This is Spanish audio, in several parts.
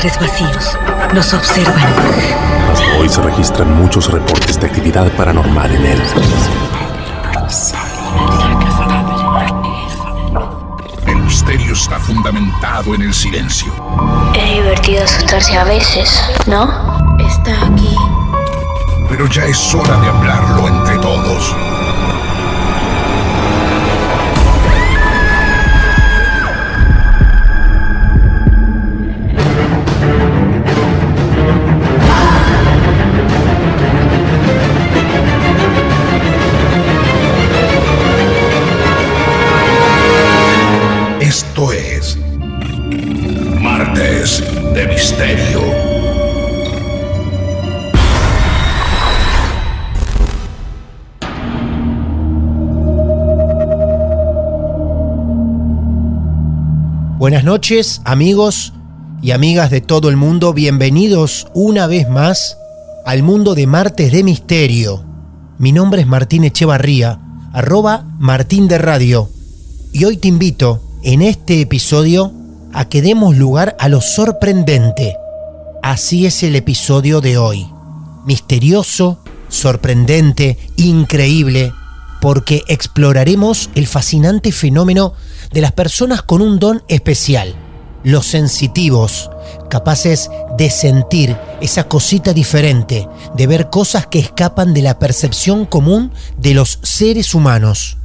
seres vacíos nos observan. Hasta hoy se registran muchos reportes de actividad paranormal en él. El misterio está fundamentado en el silencio. Es divertido asustarse a veces, ¿no? Está aquí. Pero ya es hora de hablarlo entre todos. Esto es Martes de Misterio. Buenas noches, amigos y amigas de todo el mundo. Bienvenidos una vez más al mundo de Martes de Misterio. Mi nombre es Martín Echevarría, @Martín de Radio. Y hoy te invito, en este episodio, a que demos lugar a lo sorprendente. Así es el episodio de hoy. Misterioso, sorprendente, increíble, porque exploraremos el fascinante fenómeno de las personas con un don especial, los sensitivos, capaces de sentir esa cosita diferente, de ver cosas que escapan de la percepción común de los seres humanos.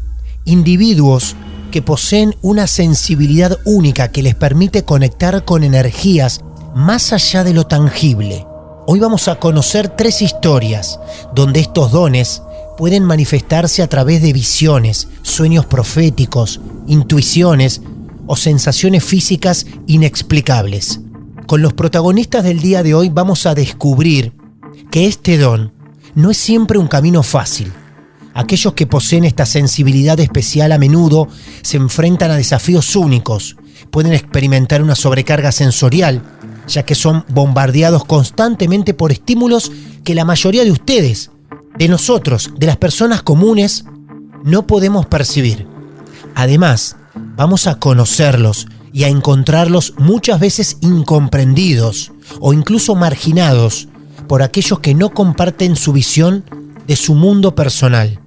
Individuos que poseen una sensibilidad única que les permite conectar con energías más allá de lo tangible. Hoy vamos a conocer 3 historias donde estos dones pueden manifestarse a través de visiones, sueños proféticos, intuiciones o sensaciones físicas inexplicables. Con los protagonistas del día de hoy vamos a descubrir que este don no es siempre un camino fácil. Aquellos que poseen esta sensibilidad especial a menudo se enfrentan a desafíos únicos, pueden experimentar una sobrecarga sensorial, ya que son bombardeados constantemente por estímulos que la mayoría de ustedes, de nosotros, de las personas comunes, no podemos percibir. Además, vamos a conocerlos y a encontrarlos muchas veces incomprendidos o incluso marginados por aquellos que no comparten su visión de su mundo personal.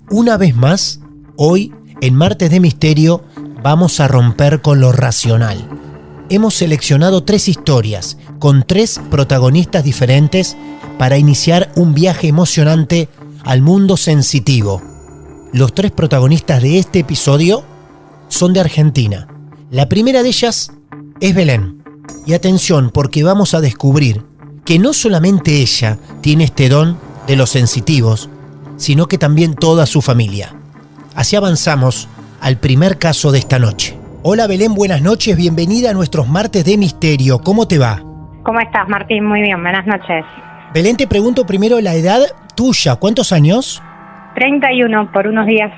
Una vez más, hoy, en Martes de Misterio, vamos a romper con lo racional. Hemos seleccionado 3 historias con 3 protagonistas diferentes para iniciar un viaje emocionante al mundo sensitivo. Los 3 protagonistas de este episodio son de Argentina. La primera de ellas es Belén. Y atención, porque vamos a descubrir que no solamente ella tiene este don de los sensitivos, sino que también toda su familia. Así avanzamos al primer caso de esta noche. Hola Belén, buenas noches, bienvenida a nuestros Martes de Misterio. ¿Cómo te va? ¿Cómo estás, Martín? Muy bien, buenas noches. Belén, te pregunto primero la edad tuya. ¿Cuántos años? 31 por unos días.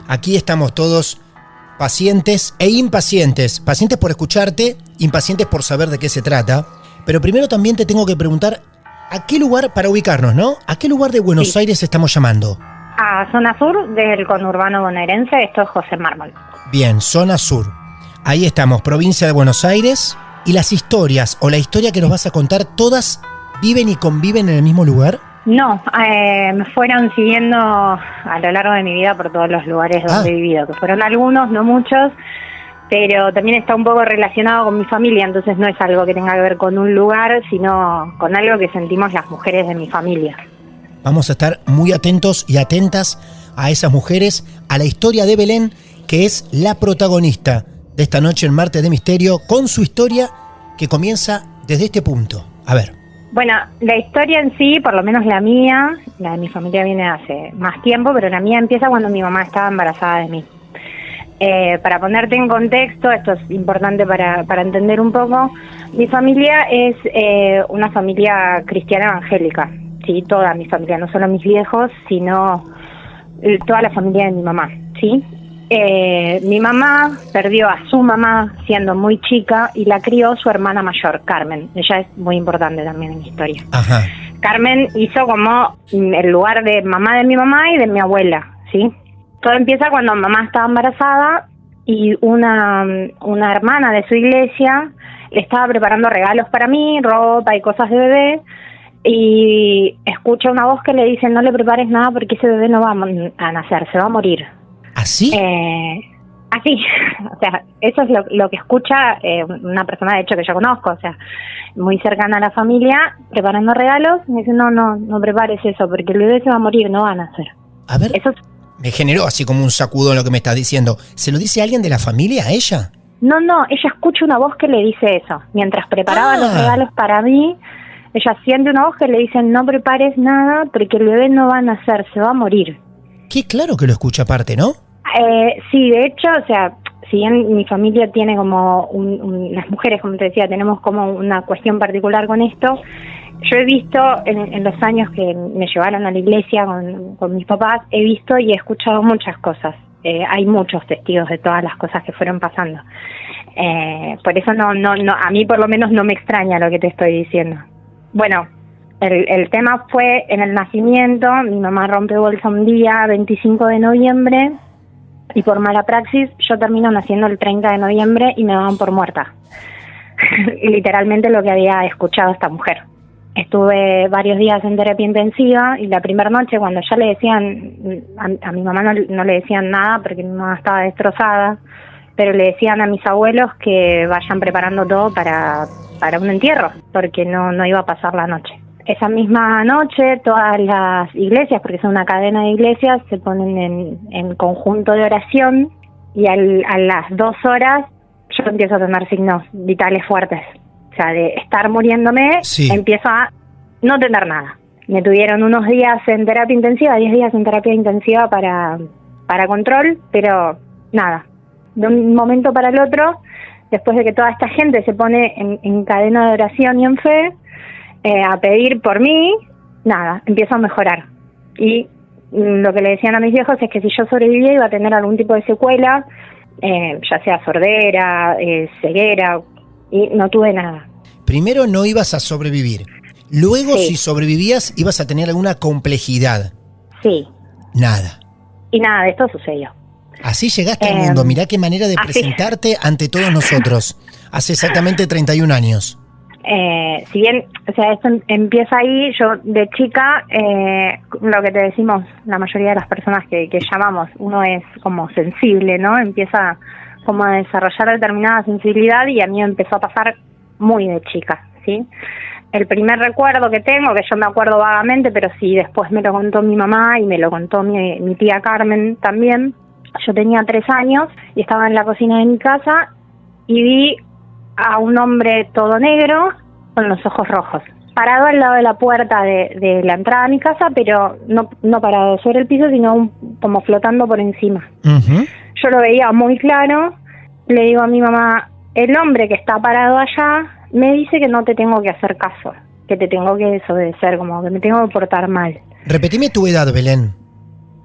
Aquí estamos todos pacientes e impacientes. Pacientes por escucharte, impacientes por saber de qué se trata. Pero primero también te tengo que preguntar, ¿a qué lugar, para ubicarnos, ¿no? ¿A qué lugar de Buenos Aires estamos llamando? A zona sur del conurbano bonaerense, esto es José Mármol. Bien, zona sur. Ahí estamos, provincia de Buenos Aires. ¿Y las historias o la historia que nos vas a contar, todas viven y conviven en el mismo lugar? No, me fueron siguiendo a lo largo de mi vida por todos los lugares donde he vivido, que fueron algunos, no muchos, pero también está un poco relacionado con mi familia, entonces no es algo que tenga que ver con un lugar, sino con algo que sentimos las mujeres de mi familia. Vamos a estar muy atentos y atentas a esas mujeres, a la historia de Belén, que es la protagonista de esta noche en Martes de Misterio, con su historia que comienza desde este punto. A ver. Bueno, la historia en sí, por lo menos la mía, la de mi familia viene hace más tiempo, pero la mía empieza cuando mi mamá estaba embarazada de mí. Para ponerte en contexto, esto es importante para entender un poco, mi familia es una familia cristiana evangélica, ¿sí? Toda mi familia, no solo mis viejos, sino toda la familia de mi mamá, ¿sí? Mi mamá perdió a su mamá siendo muy chica y la crió su hermana mayor, Carmen. Ella es muy importante también en mi historia. Ajá. Carmen hizo como el lugar de mamá de mi mamá y de mi abuela, ¿sí? Todo empieza cuando mamá estaba embarazada y una hermana de su iglesia estaba preparando regalos para mí, ropa y cosas de bebé, y escucho una voz que le dice: no le prepares nada porque ese bebé no va a nacer, se va a morir. ¿Así? Así, o sea, eso es lo que escucha una persona de hecho que yo conozco, o sea, muy cercana a la familia, preparando regalos, me dice: no prepares eso porque el bebé se va a morir, no va a nacer. A ver, Eso me generó así como un sacudón lo que me estás diciendo. ¿Se lo dice alguien de la familia a ella? No, ella escucha una voz que le dice eso. Mientras preparaba los regalos para mí, ella siente una voz que le dice: no prepares nada porque el bebé no va a nacer, se va a morir. Qué claro que lo escucha aparte, ¿no? Sí, de hecho, o sea, si bien mi familia tiene como las mujeres, como te decía, tenemos como una cuestión particular con esto, yo he visto en los años que me llevaron a la iglesia con mis papás, he visto y he escuchado muchas cosas. Hay muchos testigos de todas las cosas que fueron pasando. Por eso no, a mí por lo menos no me extraña lo que te estoy diciendo. Bueno, el tema fue en el nacimiento. Mi mamá rompe bolsa un día 25 de noviembre y por mala praxis yo termino naciendo el 30 de noviembre y me dan por muerta. Literalmente lo que había escuchado esta mujer. Estuve varios días en terapia intensiva y la primera noche cuando ya le decían, a mi mamá no le decían nada porque mi mamá estaba destrozada, pero le decían a mis abuelos que vayan preparando todo para un entierro, porque no iba a pasar la noche. Esa misma noche todas las iglesias, porque son una cadena de iglesias, se ponen en conjunto de oración y a las 2 horas yo empiezo a tener signos vitales fuertes. O sea, de estar muriéndome, sí. Empiezo a no tener nada. Me tuvieron unos días en terapia intensiva, 10 días en terapia intensiva para control, pero nada. De un momento para el otro, después de que toda esta gente se pone en cadena de oración y en fe, a pedir por mí, nada, empiezo a mejorar. Y lo que le decían a mis viejos es que si yo sobrevivía iba a tener algún tipo de secuela, ya sea sordera, ceguera, y no tuve nada. Primero no ibas a sobrevivir. Luego, Sí. si sobrevivías, ibas a tener alguna complejidad. Sí, Nada. y nada de esto sucedió. Así llegaste al mundo. Mirá qué manera de así. presentarte ante todos nosotros. Hace exactamente 31 años. Si bien, o sea, esto empieza ahí, yo de chica, lo que te decimos la mayoría de las personas que llamamos, uno es como sensible, ¿no? Empieza como a desarrollar determinada sensibilidad y a mí me empezó a pasar muy de chica, ¿sí? El primer recuerdo que tengo, que yo me acuerdo vagamente, pero sí después me lo contó mi mamá y me lo contó mi tía Carmen también. Yo tenía 3 años y estaba en la cocina de mi casa y vi a un hombre todo negro con los ojos rojos, parado al lado de la puerta de la entrada a mi casa, pero no parado sobre el piso, sino como flotando por encima. Uh-huh. Yo lo veía muy claro, le digo a mi mamá: el hombre que está parado allá me dice que no te tengo que hacer caso, que te tengo que desobedecer, como que me tengo que portar mal. Repetime tu edad, Belén.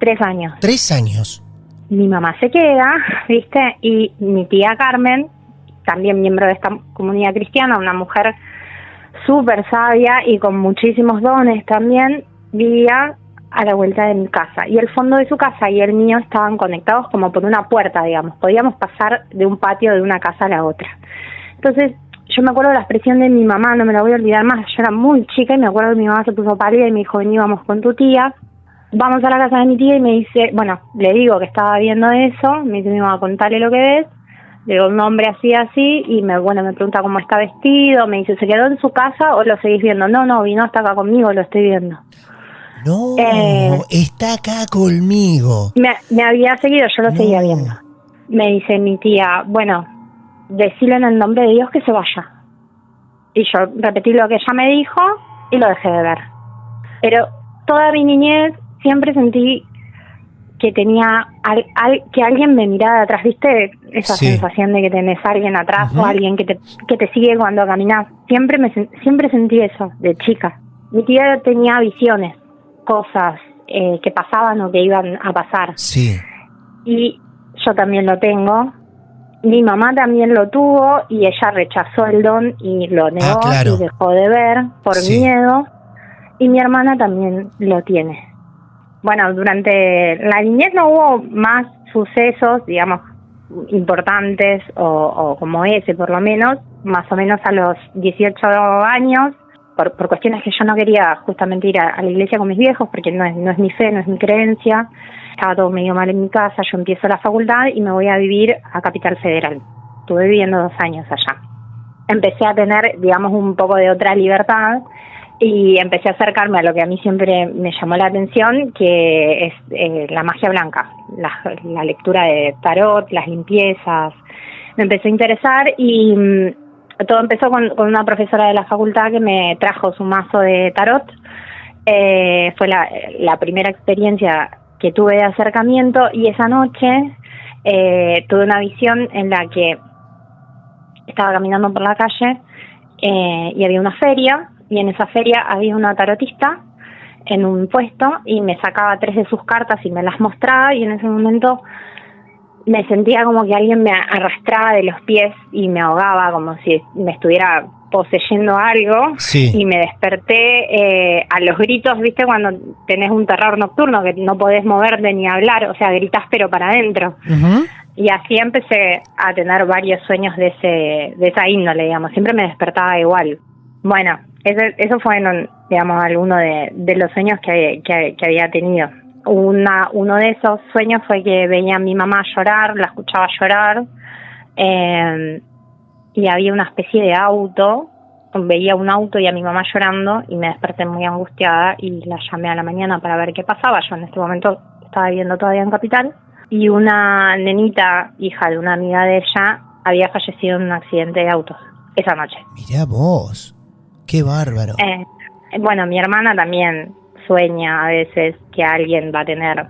3 años. 3 años. Mi mamá se queda, ¿viste? Y mi tía Carmen, también miembro de esta comunidad cristiana, una mujer súper sabia y con muchísimos dones también, vivía a la vuelta de mi casa. Y el fondo de su casa y el mío estaban conectados como por una puerta, digamos. Podíamos pasar de un patio de una casa a la otra. Entonces, yo me acuerdo de la expresión de mi mamá, no me la voy a olvidar más. Yo era muy chica y me acuerdo que mi mamá se puso pálida y me dijo: vení, vamos con tu tía. Vamos a la casa de mi tía y me dice, bueno, le digo que estaba viendo eso, me dice mi mamá: contale lo que ves. Le digo un nombre así, y me pregunta cómo está vestido, me dice: ¿se quedó en su casa o lo seguís viendo? No, vino hasta acá conmigo, lo estoy viendo. No, está acá conmigo. Me había seguido, yo lo No. seguía viendo. Me dice mi tía: bueno, decile en el nombre de Dios que se vaya. Y yo repetí lo que ella me dijo y lo dejé de ver. Pero toda mi niñez siempre sentí que tenía que alguien me miraba de atrás, ¿viste? Esa Sí. sensación de que tenés a alguien atrás, Uh-huh. o alguien que te sigue cuando caminás. Siempre sentí eso de chica. Mi tía tenía visiones, cosas que pasaban o que iban a pasar. Sí. Y yo también lo tengo. Mi mamá también lo tuvo y ella rechazó el don y lo negó, claro. y dejó de ver por Sí. miedo. Y mi hermana también lo tiene. Bueno, durante la niñez no hubo más sucesos, digamos, importantes o como ese por lo menos, más o menos a los 18 años, por cuestiones que yo no quería justamente ir a la iglesia con mis viejos, porque no es mi fe, no es mi creencia. Estaba todo medio mal en mi casa, yo empiezo la facultad y me voy a vivir a Capital Federal. Estuve viviendo 2 años allá. Empecé a tener, digamos, un poco de otra libertad y empecé a acercarme a lo que a mí siempre me llamó la atención, que es la magia blanca, la lectura de tarot, las limpiezas. Me empezó a interesar y todo empezó con una profesora de la facultad que me trajo su mazo de tarot. Fue la primera experiencia que tuve de acercamiento, y esa noche tuve una visión en la que estaba caminando por la calle y había una feria, y en esa feria había una tarotista en un puesto y me sacaba 3 de sus cartas y me las mostraba, y en ese momento me sentía como que alguien me arrastraba de los pies y me ahogaba, como si me estuviera poseyendo algo. Sí. Y me desperté a los gritos, ¿viste? Cuando tenés un terror nocturno que no podés moverte ni hablar, o sea, gritás pero para adentro. Uh-huh. Y así empecé a tener varios sueños de esa índole, digamos. Siempre me despertaba igual. Bueno, eso fue, digamos, alguno de los sueños que había tenido. Uno de esos sueños fue que veía a mi mamá llorar, la escuchaba llorar, y había una especie de auto, veía un auto y a mi mamá llorando, y me desperté muy angustiada y la llamé a la mañana para ver qué pasaba. Yo en este momento estaba viviendo todavía en Capital, y una nenita, hija de una amiga de ella, había fallecido en un accidente de autos esa noche. Mirá vos, qué bárbaro. Bueno, mi hermana también sueña a veces que alguien va a tener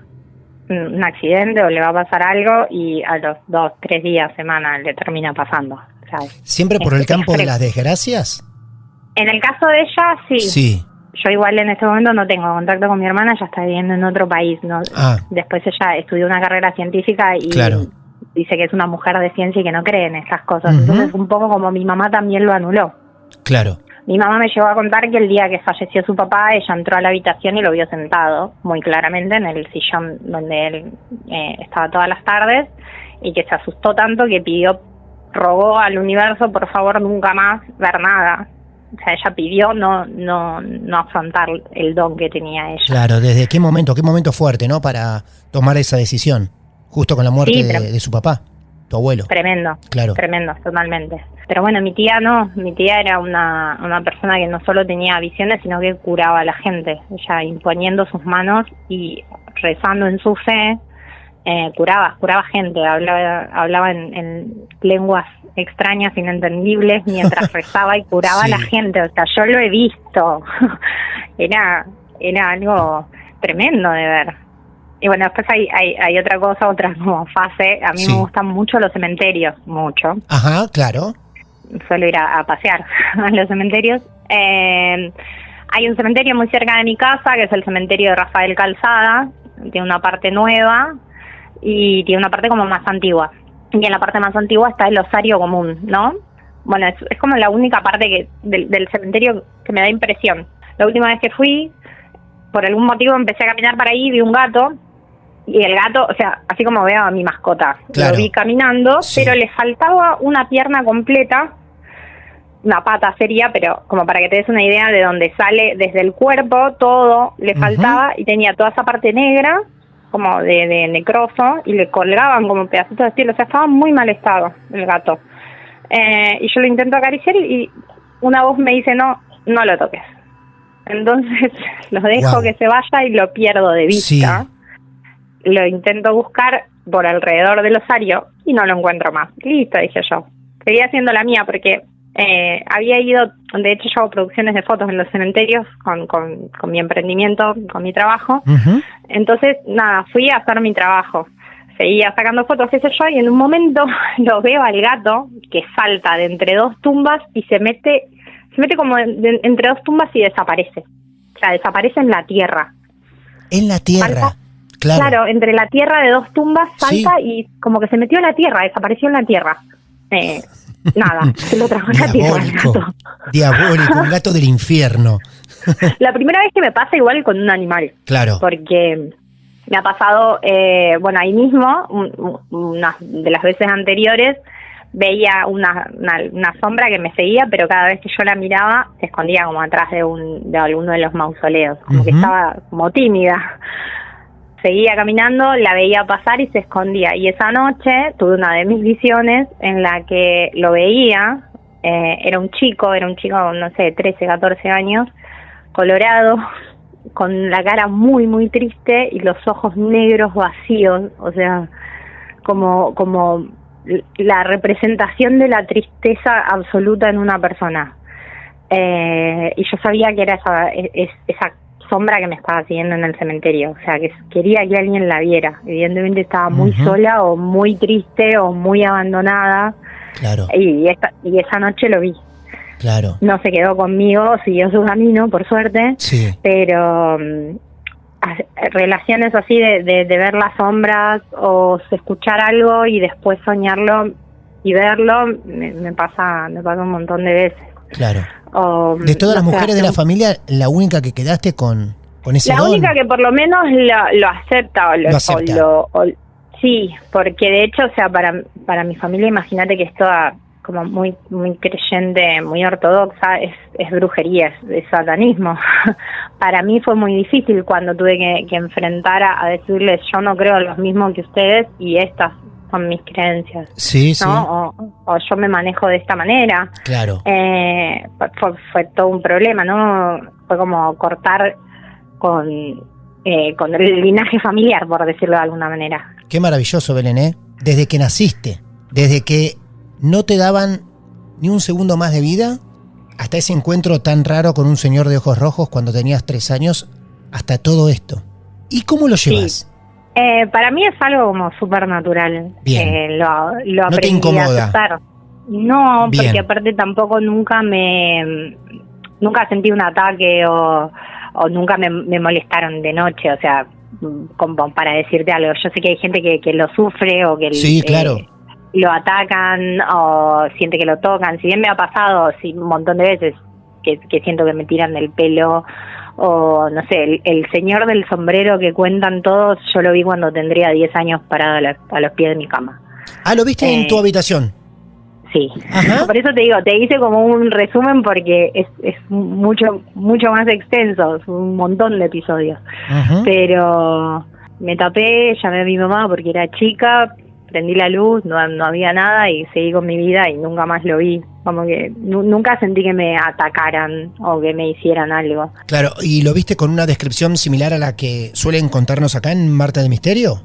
un accidente o le va a pasar algo, y a los 2, 3 días, semana le termina pasando, ¿sabes? ¿Siempre por el campo de las desgracias? En el caso de ella, sí. Sí. Yo igual en este momento no tengo contacto con mi hermana, ella está viviendo en otro país, ¿no? Después ella estudió una carrera científica y dice que es una mujer de ciencia y que no cree en esas cosas. Uh-huh. Entonces, un poco como mi mamá también lo anuló. Claro. Mi mamá me llegó a contar que el día que falleció su papá, ella entró a la habitación y lo vio sentado muy claramente en el sillón donde él estaba todas las tardes, y que se asustó tanto que rogó al universo, por favor, nunca más ver nada. O sea, ella pidió no afrontar el don que tenía ella. Claro, ¿desde qué momento fuerte, ¿no? Para tomar esa decisión, justo con la muerte de su papá, tu abuelo. Tremendo, claro. Tremendo, totalmente. Pero bueno, mi tía era una persona que no solo tenía visiones, sino que curaba a la gente. Ella, imponiendo sus manos y rezando en su fe, curaba gente, hablaba en lenguas extrañas, inentendibles, mientras rezaba y curaba a la gente. O sea, yo lo he visto. Era algo tremendo de ver. Y bueno, después hay otra cosa, otra como fase. A mí me gustan mucho los cementerios, mucho. Ajá, claro. Suelo ir a pasear a los cementerios. Hay un cementerio muy cerca de mi casa, que es el cementerio de Rafael Calzada. Tiene una parte nueva y tiene una parte como más antigua. Y en la parte más antigua está el osario común, ¿no? Bueno, es como la única parte del cementerio que me da impresión. La última vez que fui, por algún motivo empecé a caminar para ahí, vi un gato, y el gato, o sea, así como veo a mi mascota, lo vi caminando, pero le faltaba una pierna completa, una pata sería, pero como para que te des una idea de dónde sale desde el cuerpo, todo le faltaba, y tenía toda esa parte negra, como de necroso, y le colgaban como pedacitos de piel. O sea, estaba en muy mal estado el gato. Y yo lo intento acariciar y una voz me dice, no lo toques. Entonces lo dejo que se vaya y lo pierdo de vista. Sí. Lo intento buscar por alrededor del osario y no lo encuentro más. Listo, dije yo. Seguí haciendo la mía porque había ido, de hecho yo hago producciones de fotos en los cementerios con mi emprendimiento, con mi trabajo. Uh-huh. Entonces, nada, fui a hacer mi trabajo. Seguía sacando fotos, qué sé yo, y en un momento lo veo al gato que salta de entre 2 tumbas y se mete como entre 2 tumbas y desaparece. O sea, desaparece en la tierra. En la tierra, salta, claro. Claro, entre la tierra de 2 tumbas salta y como que se metió en la tierra, desapareció en la tierra. Nada, se lo trajo la tierra el gato. Diabólico, un gato del infierno. La primera vez que me pasa igual con un animal. Claro. Porque Me ha pasado, ahí mismo, una de las veces anteriores, veía una sombra que me seguía, pero cada vez que yo la miraba se escondía como atrás de alguno de los mausoleos, como que estaba como tímida. Seguía caminando, la veía pasar y se escondía. Y esa noche tuve una de mis visiones en la que lo veía, era un chico, no sé, 13, 14 años, colorado, con la cara muy, muy triste y los ojos negros vacíos, o sea, como la representación de la tristeza absoluta en una persona. Y yo sabía que era esa sombra que me estaba siguiendo en el cementerio, o sea, que quería que alguien la viera. Evidentemente estaba muy sola o muy triste o muy abandonada. Claro. Y esa noche lo vi. Claro. No se quedó conmigo, siguió su camino, por suerte. Sí. Pero relaciones así de ver las sombras o escuchar algo y después soñarlo y verlo, me pasa un montón de veces. Claro. De todas las mujeres de la familia, la única que quedaste con ese don. La única que por lo menos lo acepta sí, porque de hecho, o sea, para mi familia, imagínate que es toda como muy muy creyente, muy ortodoxa, es brujería, es satanismo. Para mí fue muy difícil cuando tuve que enfrentar a decirles, yo no creo lo mismo que ustedes y estas son mis creencias. Sí, ¿no? sí. O yo me manejo de esta manera. Claro. Fue todo un problema, ¿no? Fue como cortar con el linaje familiar, por decirlo de alguna manera. Qué maravilloso, Belén, ¿eh? Desde que naciste, desde que no te daban ni un segundo más de vida, hasta ese encuentro tan raro con un señor de ojos rojos cuando tenías 3 años, hasta todo esto. ¿Y cómo lo llevas? Sí. Para mí es algo como súper natural. Bien. Lo ¿No te aprendí incomoda? a aceptar. No, Bien. porque aparte tampoco nunca sentí un ataque o nunca me molestaron de noche, o sea, como para decirte algo. Yo sé que hay gente que lo sufre o que sí, claro. Lo atacan o siente que lo tocan. Si bien me ha pasado un montón de veces que siento que me tiran del pelo, o no sé, el señor del sombrero que cuentan todos, yo lo vi cuando tendría 10 años parado a los pies de mi cama. Ah, ¿lo viste en tu habitación? Sí. Ajá. Por eso te digo, te hice como un resumen porque es mucho más extenso, es un montón de episodios. Ajá. Pero me tapé, llamé a mi mamá porque era chica, prendí la luz, no había nada y seguí con mi vida y nunca más lo vi. Como que nunca sentí que me atacaran o que me hicieran algo. Claro, ¿y lo viste con una descripción similar a la que suelen contarnos acá en Martes de Misterio?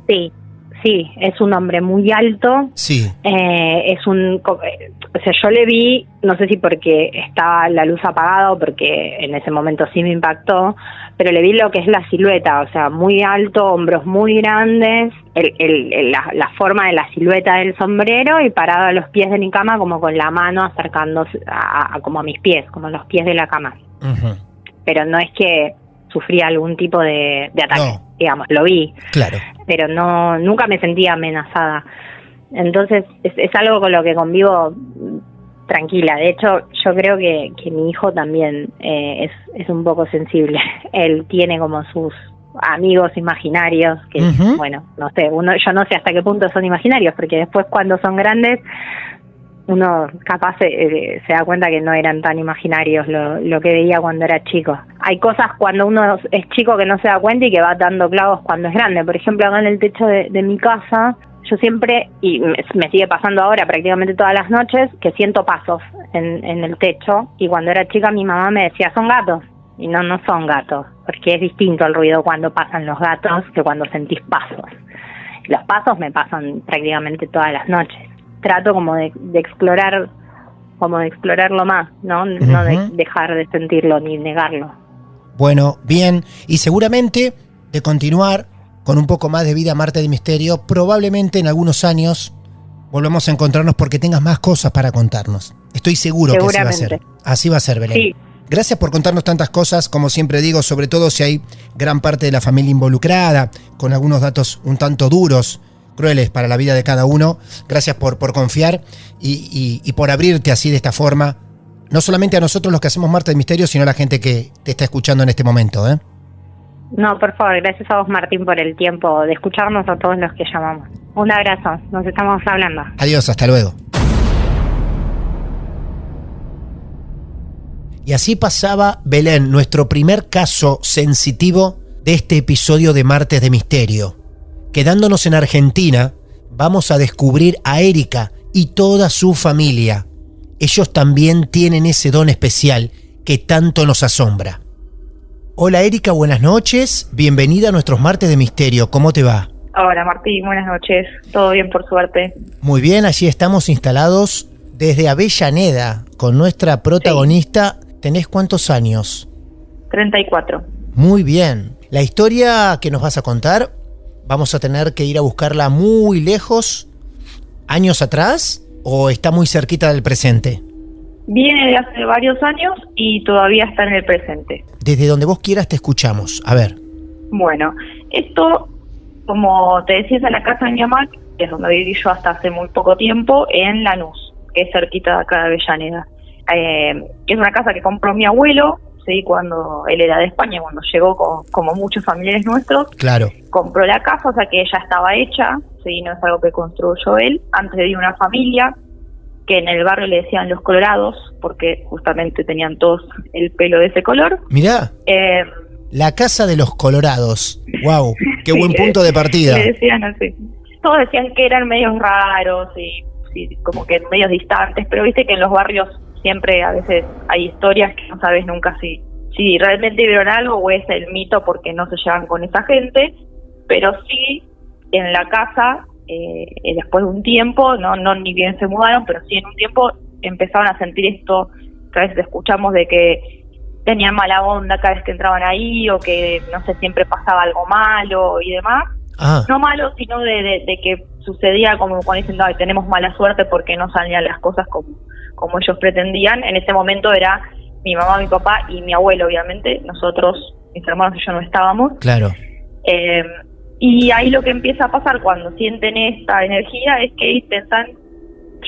Sí, es un hombre muy alto. Sí. O sea, yo le vi, no sé si porque estaba la luz apagada o porque en ese momento sí me impactó, pero le vi lo que es la silueta, o sea, muy alto, hombros muy grandes, la forma de la silueta del sombrero y parado a los pies de mi cama como con la mano acercándose como a mis pies, como los pies de la cama. Uh-huh. Pero no es que sufría algún tipo de ataque, digamos, lo vi. Claro. Pero nunca me sentía amenazada. Entonces es algo con lo que convivo tranquila. De hecho, yo creo que mi hijo también es un poco sensible. Él tiene como sus amigos imaginarios que, uh-huh. Bueno, no sé, yo no sé hasta qué punto son imaginarios, porque después cuando son grandes uno capaz se da cuenta que no eran tan imaginarios lo que veía cuando era chico. Hay cosas cuando uno es chico que no se da cuenta y que va dando clavos cuando es grande. Por ejemplo, acá en el techo de mi casa, yo siempre, y me sigue pasando ahora prácticamente todas las noches, que siento pasos en el techo. Y cuando era chica mi mamá me decía, son gatos. Y no son gatos, porque es distinto el ruido cuando pasan los gatos que cuando sentís pasos. Los pasos me pasan prácticamente todas las noches. Trato como de explorarlo más, ¿no? Uh-huh. No de dejar de sentirlo ni negarlo. Bueno, bien, y seguramente de continuar con un poco más de vida Martes de Misterio, probablemente en algunos años volvamos a encontrarnos porque tengas más cosas para contarnos. Estoy seguro que así va a ser. Así va a ser, Belén. Sí. Gracias por contarnos tantas cosas, como siempre digo, sobre todo si hay gran parte de la familia involucrada, con algunos datos un tanto duros, crueles para la vida de cada uno. Gracias por confiar y por abrirte así de esta forma, no solamente a nosotros los que hacemos Martes de Misterio, sino a la gente que te está escuchando en este momento, ¿eh? No, por favor, gracias a vos, Martín, por el tiempo de escucharnos a todos los que llamamos. Un abrazo, nos estamos hablando. Adiós, hasta luego. Y así pasaba Belén, nuestro primer caso sensitivo de este episodio de Martes de Misterio. Quedándonos en Argentina, vamos a descubrir a Erika y toda su familia. Ellos también tienen ese don especial que tanto nos asombra. Hola Erika, buenas noches. Bienvenida a nuestros Martes de Misterio. ¿Cómo te va? Hola Martín, buenas noches. Todo bien por suerte. Muy bien, allí estamos instalados desde Avellaneda con nuestra protagonista. Sí. ¿Tenés cuántos años? 34. Muy bien. La historia que nos vas a contar, vamos a tener que ir a buscarla muy lejos, años atrás, ¿o está muy cerquita del presente? Viene de hace varios años y todavía está en el presente. Desde donde vos quieras te escuchamos. A ver. Bueno, esto, como te decía, es en la casa de mi mamá, que es donde viví yo hasta hace muy poco tiempo, en Lanús, que es cerquita de acá de Avellaneda. Es una casa que compró mi abuelo, sí, cuando él era de España, cuando llegó como muchos familiares nuestros. Claro. Compró la casa, o sea que ya estaba hecha, sí, no es algo que construyó él. Antes de una familia que en el barrio le decían los colorados, porque justamente tenían todos el pelo de ese color. Mirá, la casa de los colorados. Wow, qué buen punto de partida. Le decían así. Todos decían que eran medios raros y como que medios distantes, pero viste que en los barrios siempre a veces hay historias que no sabes nunca si realmente vieron algo o es el mito porque no se llevan con esa gente, pero sí en la casa, después de un tiempo, no ni bien se mudaron, pero sí en un tiempo empezaron a sentir esto que a veces escuchamos de que tenían mala onda cada vez que entraban ahí o que, no sé, siempre pasaba algo malo y demás. No malo, sino de que sucedía como cuando dicen, ay, tenemos mala suerte porque no salían las cosas como ellos pretendían. En ese momento era mi mamá, mi papá y mi abuelo, obviamente. Nosotros, mis hermanos y yo no estábamos. Claro. Y ahí lo que empieza a pasar cuando sienten esta energía es que intentan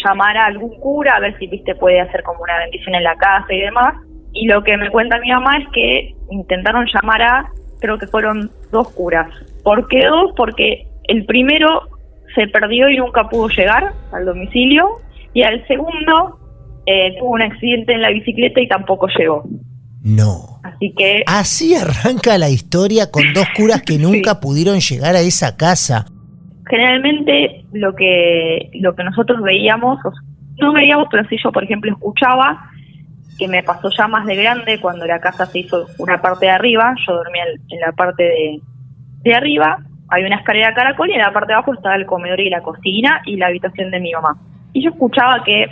llamar a algún cura a ver si puede hacer como una bendición en la casa y demás. Y lo que me cuenta mi mamá es que intentaron llamar creo que fueron 2 curas. ¿Por qué 2? Porque el primero se perdió y nunca pudo llegar al domicilio, y al segundo tuvo un accidente en la bicicleta y tampoco llegó. No. Así que... Así arranca la historia, con 2 curas que nunca sí. pudieron llegar a esa casa. Generalmente lo que nosotros veíamos, no veíamos, pero sí yo, por ejemplo, escuchaba, que me pasó ya más de grande, cuando la casa se hizo una parte de arriba, yo dormía en la parte de arriba, había una escalera caracol y en la parte de abajo estaba el comedor y la cocina y la habitación de mi mamá. Y yo escuchaba que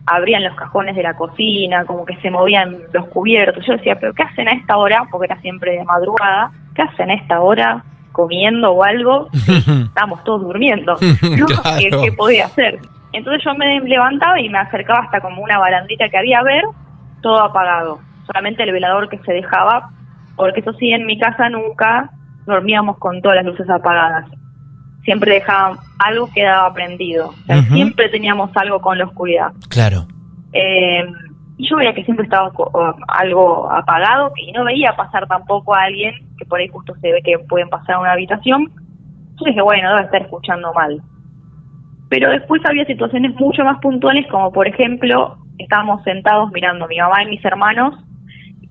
abrían los cajones de la cocina, como que se movían los cubiertos. Yo decía, ¿pero qué hacen a esta hora? Porque era siempre de madrugada. ¿Qué hacen a esta hora? ¿Comiendo o algo? Estábamos todos durmiendo, ¿no? Claro. ¿Qué podía hacer? Entonces yo me levantaba y me acercaba hasta como una barandita que había a ver, todo apagado. Solamente el velador que se dejaba, porque eso sí, en mi casa nunca dormíamos con todas las luces apagadas. Siempre dejaban algo, quedaba prendido. O sea, siempre teníamos algo con la oscuridad. Claro. Y yo veía que siempre estaba algo apagado, y no veía pasar tampoco a alguien, que por ahí justo se ve que pueden pasar a una habitación. Yo dije, bueno, debe estar escuchando mal. Pero después había situaciones mucho más puntuales, como por ejemplo, estábamos sentados mirando, mi mamá y mis hermanos,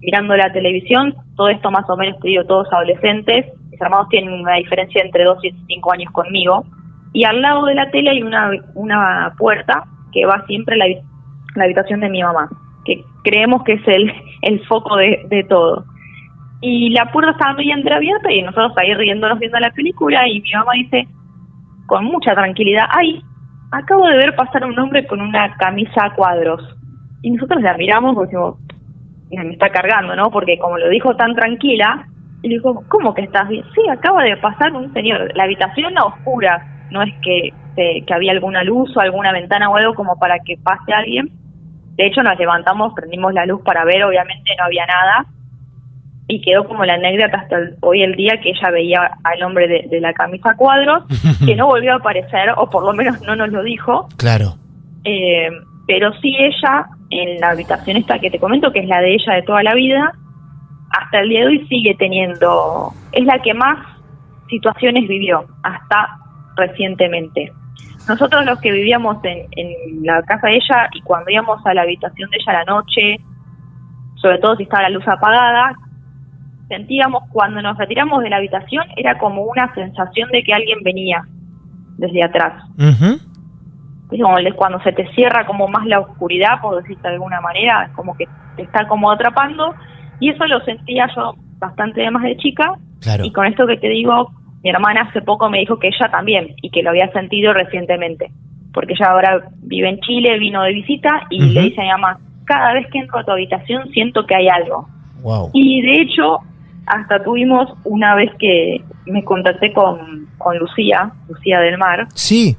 mirando la televisión, todo esto más o menos, te digo, todos adolescentes. Mis hermanos tienen una diferencia entre 2 y 5 años conmigo, y al lado de la tele hay una puerta que va siempre a la habitación de mi mamá, que creemos que es el foco de todo. Y la puerta estaba medio entreabierta y nosotros ahí riéndonos viendo la película, y mi mamá dice con mucha tranquilidad, ay, acabo de ver pasar un hombre con una camisa a cuadros. Y nosotros la miramos porque decimos, me está cargando, ¿no? Porque como lo dijo tan tranquila, y le dijo, ¿cómo que estás bien? Sí, acaba de pasar un señor. La habitación a oscuras, no es que había alguna luz o alguna ventana o algo como para que pase alguien. De hecho, nos levantamos, prendimos la luz para ver, obviamente no había nada, y quedó como la anécdota hasta hoy el día que ella veía al hombre de la camisa a cuadros, que no volvió a aparecer, o por lo menos no nos lo dijo. Claro. Pero sí ella, en la habitación esta que te comento, que es la de ella de toda la vida, hasta el día de hoy sigue teniendo, es la que más situaciones vivió hasta recientemente. Nosotros los que vivíamos en la casa de ella y cuando íbamos a la habitación de ella a la noche, sobre todo si estaba la luz apagada, sentíamos cuando nos retiramos de la habitación era como una sensación de que alguien venía desde atrás. Ujú. Es como cuando se te cierra como más la oscuridad, por decirte de alguna manera, como que te está como atrapando, y eso lo sentía yo bastante de más de chica. Claro. Y con esto que te digo, mi hermana hace poco me dijo que ella también, y que lo había sentido recientemente, porque ella ahora vive en Chile, vino de visita, y le dice a mi mamá, cada vez que entro a tu habitación siento que hay algo. Wow. Y de hecho, hasta tuvimos una vez que me contacté con Lucía del Mar, Sí.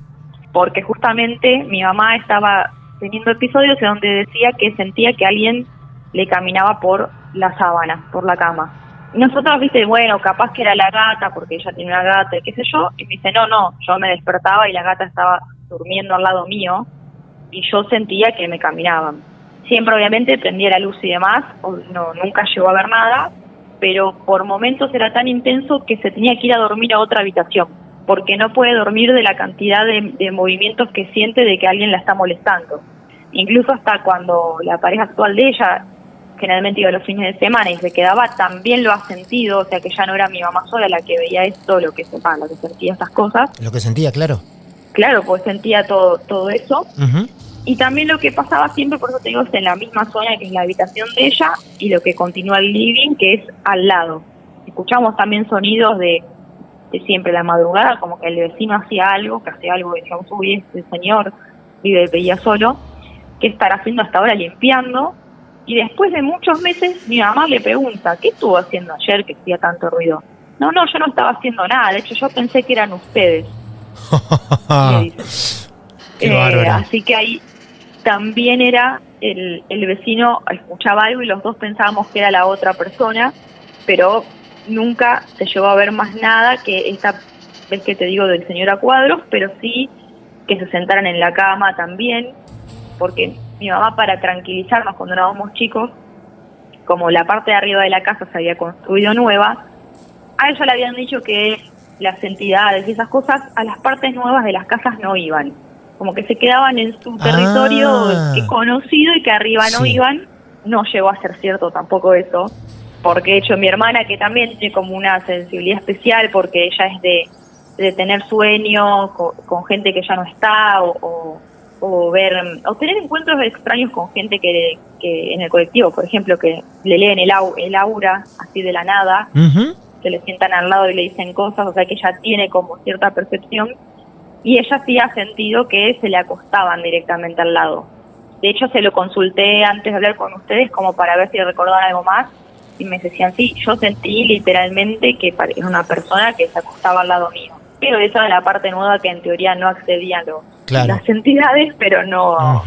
porque justamente mi mamá estaba teniendo episodios en donde decía que sentía que alguien le caminaba por la sábana, por la cama. Y nosotros, viste, bueno, capaz que era la gata, porque ella tiene una gata, y qué sé yo, y me dice, no, yo me despertaba y la gata estaba durmiendo al lado mío, y yo sentía que me caminaban. Siempre, obviamente, prendía la luz y demás, nunca llegó a ver nada, pero por momentos era tan intenso que se tenía que ir a dormir a otra habitación, porque no puede dormir de la cantidad de movimientos que siente de que alguien la está molestando. Incluso hasta cuando la pareja actual de ella generalmente iba los fines de semana y se quedaba, también lo ha sentido, o sea que ya no era mi mamá sola la que veía esto, lo que sentía estas cosas. Lo que sentía, claro. Claro, pues sentía todo eso. Ujú. Y también lo que pasaba siempre, por eso te digo, es en la misma zona que es la habitación de ella, y lo que continúa el living, que es al lado. Escuchamos también sonidos de siempre la madrugada, como que el vecino hacía algo, y decíamos, uy, este señor veía solo, ¿qué estará haciendo hasta ahora limpiando? Y después de muchos meses, mi mamá le pregunta, ¿qué estuvo haciendo ayer que hacía tanto ruido? No, yo no estaba haciendo nada, de hecho yo pensé que eran ustedes. Le dice. Qué bárbara. Así que ahí también era el vecino, escuchaba algo y los dos pensábamos que era la otra persona, pero nunca se llegó a ver más nada que esta vez que te digo del señor a cuadros, pero sí que se sentaran en la cama también, porque mi mamá, para tranquilizarnos cuando éramos chicos, como la parte de arriba de la casa se había construido nueva, a ella le habían dicho que las entidades y esas cosas a las partes nuevas de las casas no iban, como que se quedaban en su territorio conocido y que arriba no Sí. iban. No llegó a ser cierto tampoco eso, porque de hecho mi hermana, que también tiene como una sensibilidad especial porque ella es de tener sueños con gente que ya no está, o tener encuentros extraños con gente que en el colectivo, por ejemplo, que le leen el aura así de la nada, Ujú. que le sientan al lado y le dicen cosas, o sea que ella tiene como cierta percepción, y ella sí ha sentido que se le acostaban directamente al lado. De hecho, se lo consulté antes de hablar con ustedes como para ver si recordaban algo más, y me decían, sí, yo sentí literalmente que era una persona que se acostaba al lado mío. Pero esa era la parte nueva que en teoría no accedían Claro. las entidades, pero no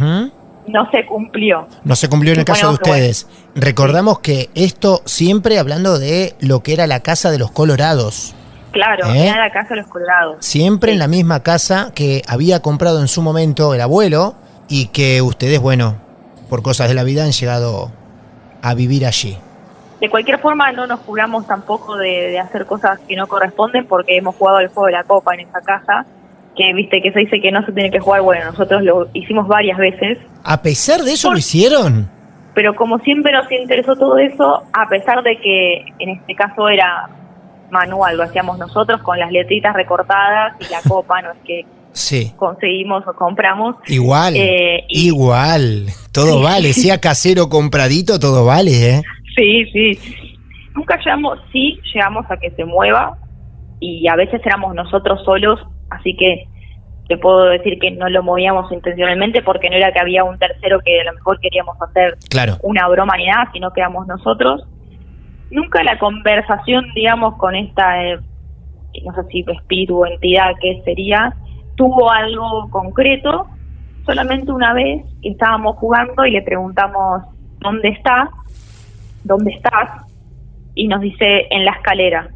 se cumplió. No se cumplió en el caso de Suponemos que ustedes. Recordamos que esto siempre hablando de lo que era la casa de los Colorados. Claro, era la casa de los Colorados. Siempre en la misma casa que había comprado en su momento el abuelo y que ustedes, bueno, por cosas de la vida han llegado a vivir allí. De cualquier forma, no nos juramos tampoco de hacer cosas que no corresponden, porque hemos jugado el juego de la copa en esa casa, que viste que se dice que no se tiene que jugar. Bueno, nosotros lo hicimos varias veces, A pesar de eso lo hicieron. pero como siempre nos interesó todo eso, a pesar de que en este caso era manual, lo hacíamos nosotros con las letritas recortadas y la copa, no es que Sí. conseguimos o compramos. Igual, igual. Todo Sí. vale. Sea casero compradito, todo vale, ¿eh? Sí. Nunca llegamos a que se mueva, y a veces éramos nosotros solos, así que te puedo decir que no lo movíamos intencionalmente, porque no era que había un tercero que a lo mejor queríamos hacer Claro. una broma ni nada, sino que éramos nosotros. Nunca la conversación, digamos, con esta, no sé si espíritu o entidad que sería, tuvo algo concreto. Solamente una vez que estábamos jugando y le preguntamos ¿dónde estás? Y nos dice en la escalera.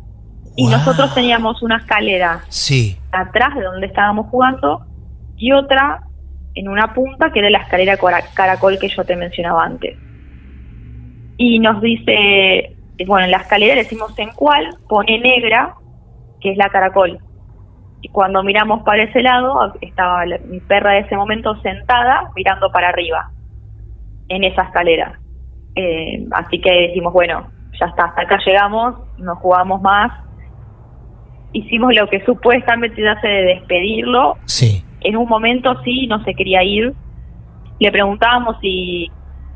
Y Wow. nosotros teníamos una escalera Sí. atrás de donde estábamos jugando y otra en una punta que era la escalera caracol que yo te mencionaba antes. Y nos dice, bueno, en la escalera le decimos en cuál, pone negra, que es la caracol. Y cuando miramos para ese lado, estaba mi perra de ese momento sentada, mirando para arriba, en esa escalera. Así que decimos, bueno, ya está, hasta acá llegamos, no jugamos más. Hicimos lo que supuestamente se hace de despedirlo. Sí. En un momento sí, no se quería ir. Le preguntábamos si,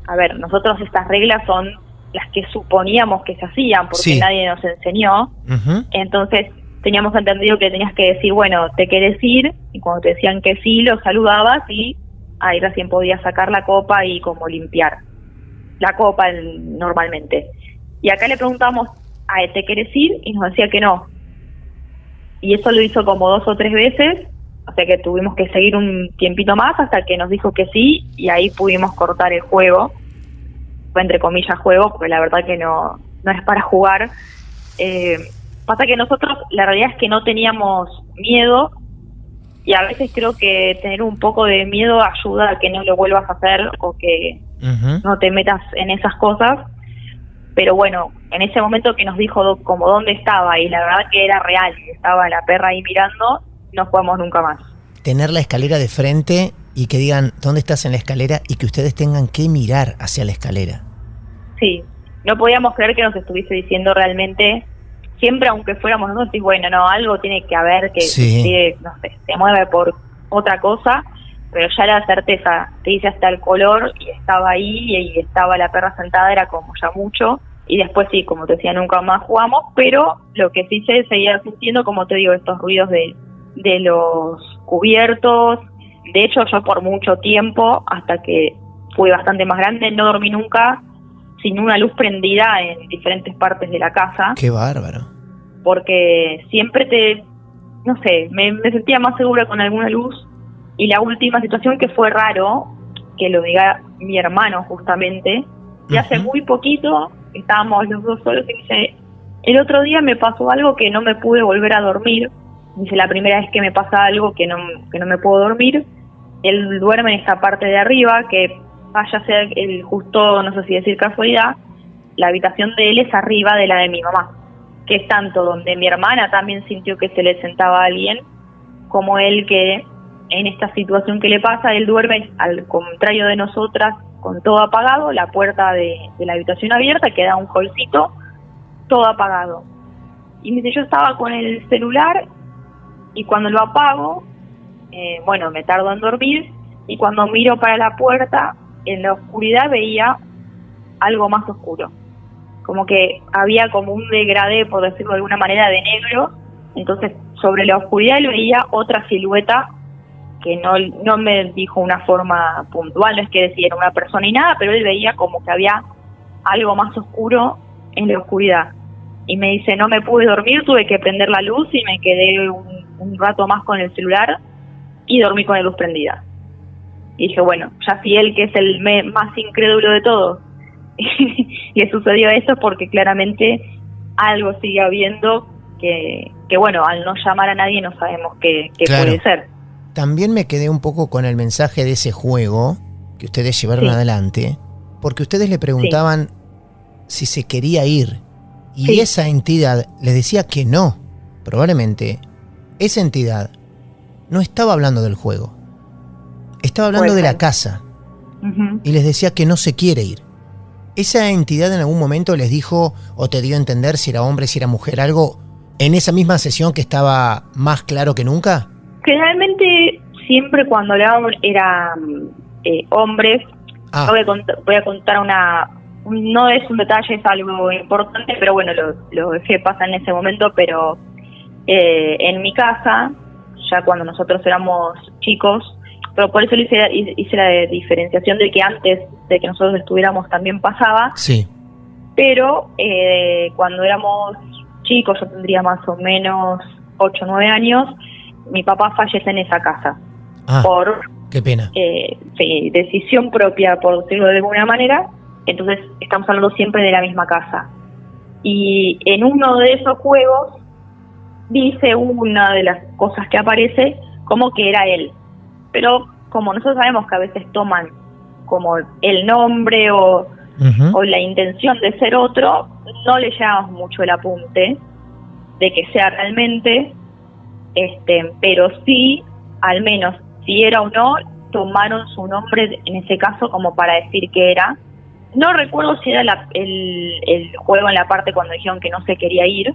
a ver, nosotros estas reglas son las que suponíamos que se hacían, porque Sí. nadie nos enseñó. Ujú. Entonces teníamos entendido que tenías que decir, bueno, ¿te querés ir? Y cuando te decían que sí, lo saludabas y ahí recién podías sacar la copa y como limpiar la copa normalmente. Y acá le preguntamos, ¿te querés ir? Y nos decía que no. Y eso lo hizo como 2 o 3 veces, o sea que tuvimos que seguir un tiempito más hasta que nos dijo que sí, y ahí pudimos cortar el juego. Fue entre comillas juego, porque la verdad que no es para jugar. Pasa que nosotros, la realidad es que no teníamos miedo, y a veces creo que tener un poco de miedo ayuda a que no lo vuelvas a hacer o que Ujú. no te metas en esas cosas. Pero bueno, en ese momento que nos dijo como dónde estaba, y la verdad que era real, estaba la perra ahí mirando, no jugamos nunca más. Tener la escalera de frente y que digan dónde estás en la escalera y que ustedes tengan que mirar hacia la escalera. Sí, no podíamos creer que nos estuviese diciendo realmente, siempre aunque fuéramos nosotros, y bueno, no, algo tiene que haber que Sí. no sé, se mueve por otra cosa, pero ya la certeza, te dice hasta el color, y estaba ahí, y estaba la perra sentada, era como ya mucho. Y después sí, como te decía, nunca más jugamos, pero lo que sí se seguía sintiendo, como te digo, estos ruidos de los cubiertos. De hecho, yo por mucho tiempo, hasta que fui bastante más grande, no dormí nunca sin una luz prendida en diferentes partes de la casa, Qué bárbaro. porque siempre no sé, me sentía más segura con alguna luz. Y la última situación que fue raro, que lo diga mi hermano justamente, y hace Ujú. muy poquito estábamos los dos solos, y me dice, el otro día me pasó algo que no me pude volver a dormir. Dice, la primera vez que me pasa algo que no me puedo dormir. Él duerme en esta parte de arriba, que vaya a ser justo, no sé si decir casualidad, la habitación de él es arriba de la de mi mamá, que es tanto donde mi hermana también sintió que se le sentaba alguien, como él, que en esta situación que le pasa, él duerme al contrario de nosotras, con todo apagado, la puerta de la habitación abierta, que da un hallcito, todo apagado. Y me dice, yo estaba con el celular, y cuando lo apago, bueno, me tardo en dormir, y cuando miro para la puerta, en la oscuridad veía algo más oscuro. Como que había como un degradé, por decirlo de alguna manera, de negro. Entonces, sobre la oscuridad él veía otra silueta que no me dijo una forma puntual, no es que decía era una persona y nada, pero él veía como que había algo más oscuro en la oscuridad. Y me dice, no me pude dormir, tuve que prender la luz y me quedé un rato más con el celular y dormí con la luz prendida. Y dije, bueno, ya si él, que es el más incrédulo de todos, le sucedió esto, porque claramente algo sigue habiendo que bueno, al no llamar a nadie no sabemos qué Claro. puede ser. También me quedé un poco con el mensaje de ese juego que ustedes llevaron Sí. adelante, porque ustedes le preguntaban si se quería ir, y Sí. esa entidad les decía que no. Probablemente esa entidad no estaba hablando del juego, estaba hablando Puede de la ser. casa, Ujú. y les decía que no se quiere ir. ¿Esa entidad en algún momento les dijo o te dio a entender si era hombre, si era mujer, algo en esa misma sesión que estaba más claro que nunca? Generalmente siempre cuando hablábamos eran hombres. Ah, Voy a contar no es un detalle, es algo importante, pero bueno, lo dejé pasar en ese momento. Pero en mi casa, ya cuando nosotros éramos chicos, pero por eso hice la diferenciación de que antes de que nosotros estuviéramos también pasaba, sí. pero cuando éramos chicos, yo tendría más o menos 8 o 9 años, mi papá fallece en esa casa Ah, por qué pena. sí, decisión propia, por decirlo de alguna manera. Entonces estamos hablando siempre de la misma casa. Y en uno de esos juegos dice una de las cosas que aparece como que era él. Pero como nosotros sabemos que a veces toman como el nombre o o la intención de ser otro, no le llevamos mucho el apunte de que sea realmente, pero sí, al menos, si era o no, tomaron su nombre en ese caso como para decir que era. No recuerdo si era el juego en la parte cuando dijeron que no se quería ir,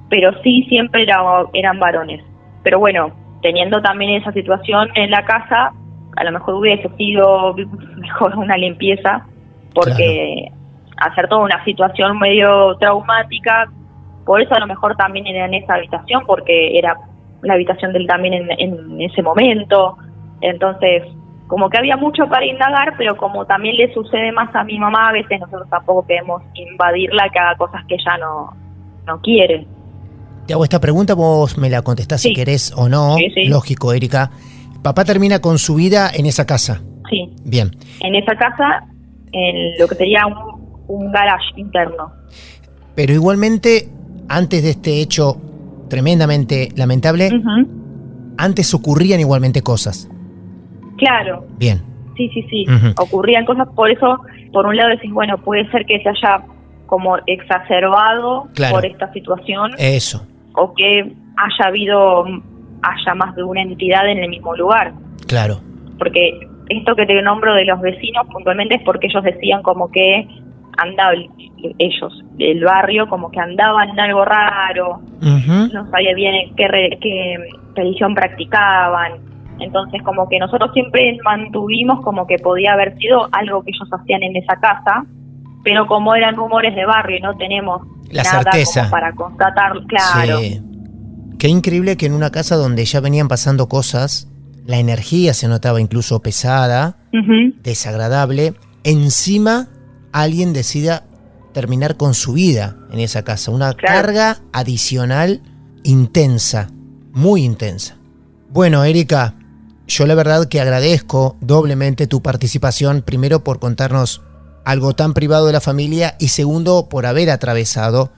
pero sí siempre eran varones. Pero bueno, teniendo también esa situación en la casa, a lo mejor hubiese sido mejor una limpieza, porque hacer toda una situación medio traumática, por eso a lo mejor también era en esa habitación, porque era la habitación de él también en ese momento. Entonces, como que había mucho para indagar, pero como también le sucede más a mi mamá, a veces nosotros tampoco queremos invadirla, que haga cosas que ella no quiere. Te hago esta pregunta, vos me la contestás si querés o no. Sí. Lógico, Erika. Papá termina con su vida en esa casa. Sí. Bien. En esa casa, en lo que sería un garage interno. Pero igualmente, antes de este hecho tremendamente lamentable, antes ocurrían igualmente cosas. Claro. Bien. Sí. Ocurrían cosas, por eso, por un lado decís, bueno, puede ser que se haya como exacerbado por esta situación. Eso. O que haya más de una entidad en el mismo lugar. Claro. Porque esto que te nombro de los vecinos puntualmente es porque ellos decían como que andaban, ellos, del barrio, como que andaban en algo raro, no sabía bien qué religión practicaban. Entonces como que nosotros siempre mantuvimos como que podía haber sido algo que ellos hacían en esa casa, pero como eran rumores de barrio y no tenemos la nada certeza como para constatar, claro. Sí. Qué increíble que en una casa donde ya venían pasando cosas, la energía se notaba incluso pesada, desagradable, encima alguien decida terminar con su vida en esa casa. Una carga adicional intensa, muy intensa. Bueno, Erika, yo la verdad que agradezco doblemente tu participación, primero por contarnos algo tan privado de la familia y segundo por haber atravesado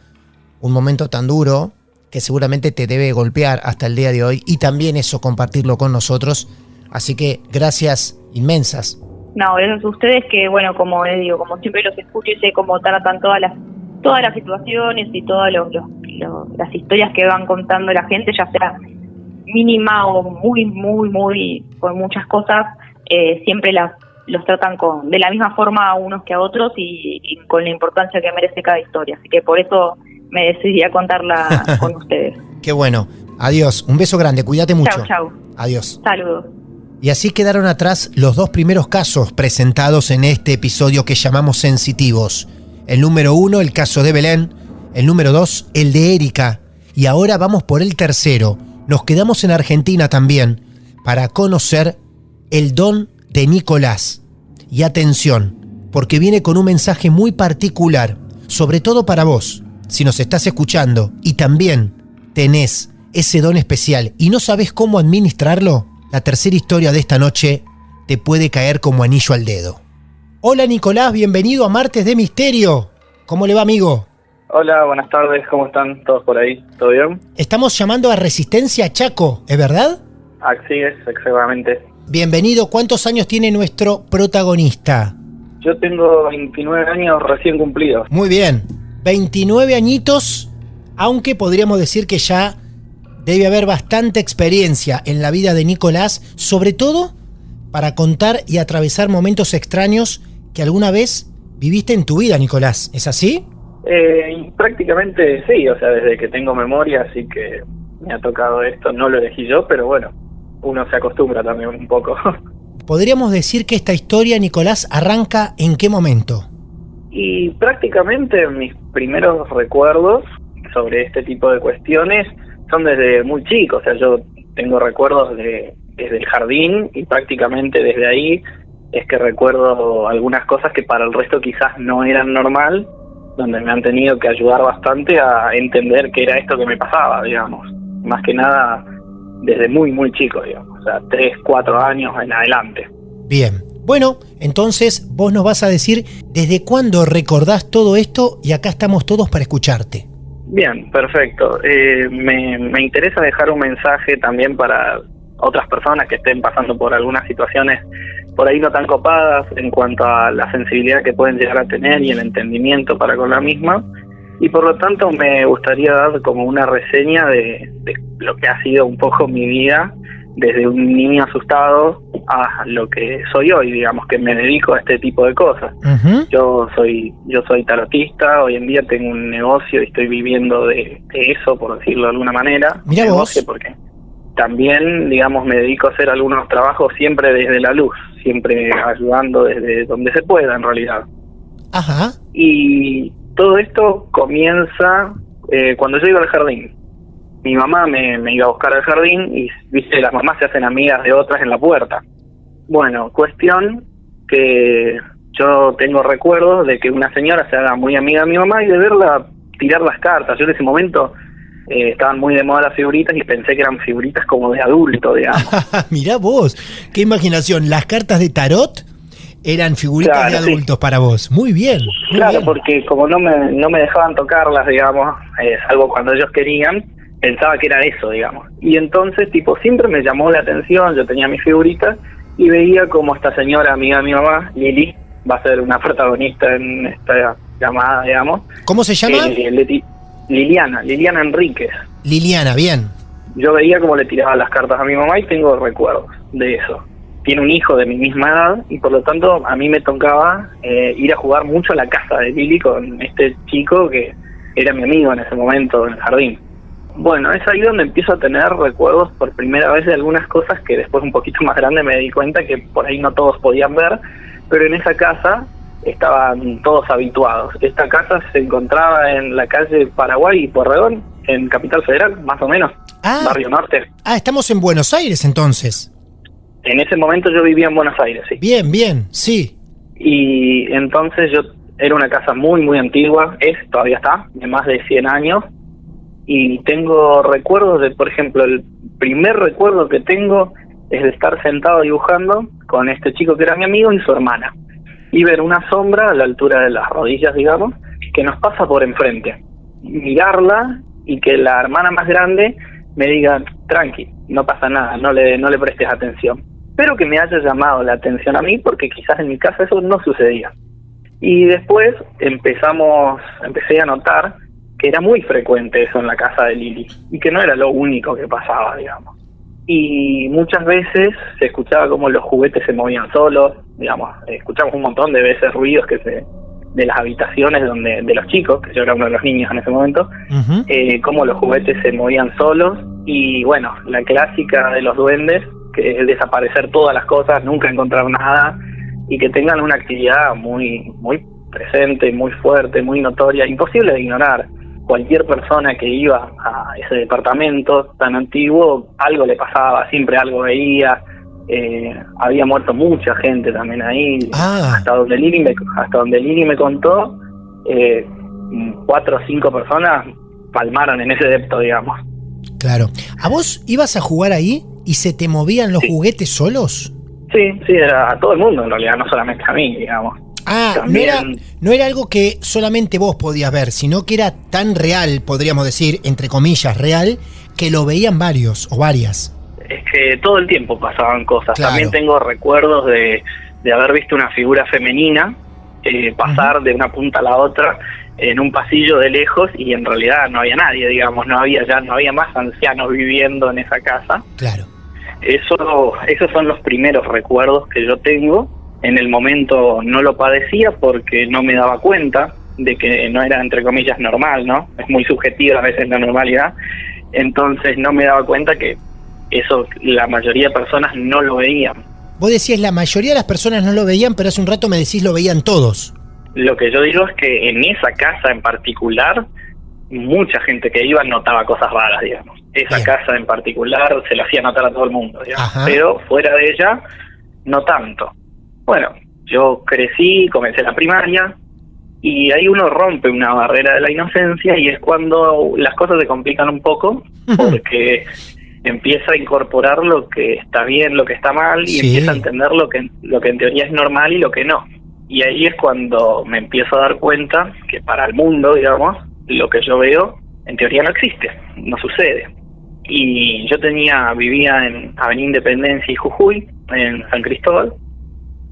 un momento tan duro que seguramente te debe golpear hasta el día de hoy y también eso compartirlo con nosotros. Así que gracias inmensas. No, gracias a ustedes que, bueno, como les digo, como siempre los escucho y sé cómo tratan todas las situaciones y todas las historias que van contando la gente, ya sea mínima o muy con muchas cosas, siempre los tratan de la misma forma a unos que a otros y con la importancia que merece cada historia. Así que por eso me decidí a contarla con ustedes. Qué bueno. Adiós. Un beso grande. Cuídate mucho. Chau. Adiós. Saludos. Y así quedaron atrás los dos primeros casos presentados en este episodio que llamamos Sensitivos. El número 1, el caso de Belén. El número 2, el de Erika. Y ahora vamos por el tercero. Nos quedamos en Argentina también para conocer el don de Nicolás. Y atención, porque viene con un mensaje muy particular, sobre todo para vos, si nos estás escuchando y también tenés ese don especial y no sabés cómo administrarlo, la tercera historia de esta noche te puede caer como anillo al dedo. Hola Nicolás, bienvenido a Martes de Misterio. ¿Cómo le va, amigo? Hola, buenas tardes, ¿cómo están todos por ahí? ¿Todo bien? Estamos llamando a Resistencia Chaco, ¿es verdad? Así es, exactamente. Bienvenido, ¿cuántos años tiene nuestro protagonista? Yo tengo 29 años recién cumplidos. Muy bien, 29 añitos, aunque podríamos decir que ya debe haber bastante experiencia en la vida de Nicolás, sobre todo para contar y atravesar momentos extraños que alguna vez viviste en tu vida, Nicolás, ¿es así? Prácticamente sí, o sea, desde que tengo memoria, así que me ha tocado esto, no lo elegí yo, pero bueno, uno se acostumbra también un poco. ¿Podríamos decir que esta historia, Nicolás, arranca en qué momento? Y prácticamente mis primeros recuerdos sobre este tipo de cuestiones son desde muy chico, o sea, yo tengo recuerdos desde el jardín y prácticamente desde ahí es que recuerdo algunas cosas que para el resto quizás no eran normal, donde me han tenido que ayudar bastante a entender qué era esto que me pasaba, digamos, más que nada desde muy chico, digamos, o sea, 3, 4 años en adelante. Bien, bueno, entonces vos nos vas a decir desde cuándo recordás todo esto y acá estamos todos para escucharte. Bien, perfecto. Me interesa dejar un mensaje también para otras personas que estén pasando por algunas situaciones por ahí no tan copadas en cuanto a la sensibilidad que pueden llegar a tener y el entendimiento para con la misma, y por lo tanto me gustaría dar como una reseña de lo que ha sido un poco mi vida desde un niño asustado a lo que soy hoy, digamos, que me dedico a este tipo de cosas. Ujú. Yo soy tarotista, hoy en día tengo un negocio y estoy viviendo de eso, por decirlo de alguna manera. Mirá vos. Negocio porque también, digamos, me dedico a hacer algunos trabajos siempre desde la luz, siempre ayudando desde donde se pueda, en realidad. Ajá. Y todo esto comienza cuando yo iba al jardín. Mi mamá me iba a buscar al jardín y, viste, las mamás se hacen amigas de otras en la puerta. Bueno, cuestión que yo tengo recuerdos de que una señora se haga muy amiga de mi mamá y de verla tirar las cartas. Yo en ese momento estaban muy de moda las figuritas y pensé que eran figuritas como de adulto, digamos. Mirá vos, qué imaginación. Las cartas de tarot eran figuritas Claro, de adultos para vos. Muy bien. Muy Claro, bien. porque como no me dejaban tocarlas, digamos, salvo cuando ellos querían, pensaba que era eso, digamos. Y entonces, tipo, siempre me llamó la atención, yo tenía mis figuritas y veía como esta señora amiga de mi mamá, Lili, va a ser una protagonista en esta llamada, digamos. ¿Cómo se llama? Liliana Enríquez. Liliana, bien. Yo veía cómo le tiraba las cartas a mi mamá y tengo recuerdos de eso. Tiene un hijo de mi misma edad y por lo tanto a mí me tocaba ir a jugar mucho a la casa de Lili con este chico que era mi amigo en ese momento en el jardín. Bueno, es ahí donde empiezo a tener recuerdos por primera vez de algunas cosas que después un poquito más grande me di cuenta que por ahí no todos podían ver, pero en esa casa estaban todos habituados. Esta casa se encontraba en la calle Paraguay y Porredón, en Capital Federal, más o menos, Barrio Norte. Estamos en Buenos Aires entonces. En ese momento yo vivía en Buenos Aires, sí. Bien, bien, sí. Y entonces era una casa muy, muy antigua, todavía está, de más de 100 años. Y tengo recuerdos de, por ejemplo, el primer recuerdo que tengo es de estar sentado dibujando con este chico que era mi amigo y su hermana. Y ver una sombra a la altura de las rodillas, digamos, que nos pasa por enfrente. Mirarla y que la hermana más grande me diga, tranqui, no pasa nada, no le prestes atención. Pero que me haya llamado la atención a mí porque quizás en mi casa eso no sucedía. Y después empecé a notar que era muy frecuente eso en la casa de Lili y que no era lo único que pasaba, digamos. Y muchas veces se escuchaba como los juguetes se movían solos, digamos, escuchamos un montón de veces ruidos de las habitaciones de los chicos, que yo era uno de los niños en ese momento, como los juguetes se movían solos y bueno, la clásica de los duendes, que es desaparecer todas las cosas, nunca encontrar nada y que tengan una actividad muy, muy presente, muy fuerte, muy notoria, imposible de ignorar. Cualquier persona que iba a ese departamento tan antiguo, algo le pasaba, siempre algo veía. Había muerto mucha gente también ahí. Hasta donde Lili me contó, 4 o 5 personas palmaron en ese depto, digamos. Claro. ¿A vos ibas a jugar ahí y se te movían los juguetes solos? Sí, era a todo el mundo en realidad, no solamente a mí, digamos. No era algo que solamente vos podías ver, sino que era tan real, podríamos decir, entre comillas, real, que lo veían varios o varias. Es que todo el tiempo pasaban cosas. Claro. También tengo recuerdos de haber visto una figura femenina pasar de una punta a la otra en un pasillo de lejos y en realidad no había nadie, digamos, no había más ancianos viviendo en esa casa. Claro. Esos son los primeros recuerdos que yo tengo. En el momento no lo padecía porque no me daba cuenta de que no era, entre comillas, normal, ¿no? Es muy subjetiva a veces la normalidad. Entonces no me daba cuenta que eso la mayoría de personas no lo veían. Vos decías la mayoría de las personas no lo veían, pero hace un rato me decís lo veían todos. Lo que yo digo es que en esa casa en particular, mucha gente que iba notaba cosas raras, digamos. Esa casa en particular se la hacía notar a todo el mundo, digamos. Pero fuera de ella, no tanto. Bueno, yo crecí, comencé la primaria y ahí uno rompe una barrera de la inocencia y es cuando las cosas se complican un poco porque empieza a incorporar lo que está bien, lo que está mal y empieza a entender lo que en teoría es normal y lo que no. Y ahí es cuando me empiezo a dar cuenta que para el mundo, digamos, lo que yo veo en teoría no existe, no sucede. Y yo vivía en Avenida Independencia y Jujuy, en San Cristóbal,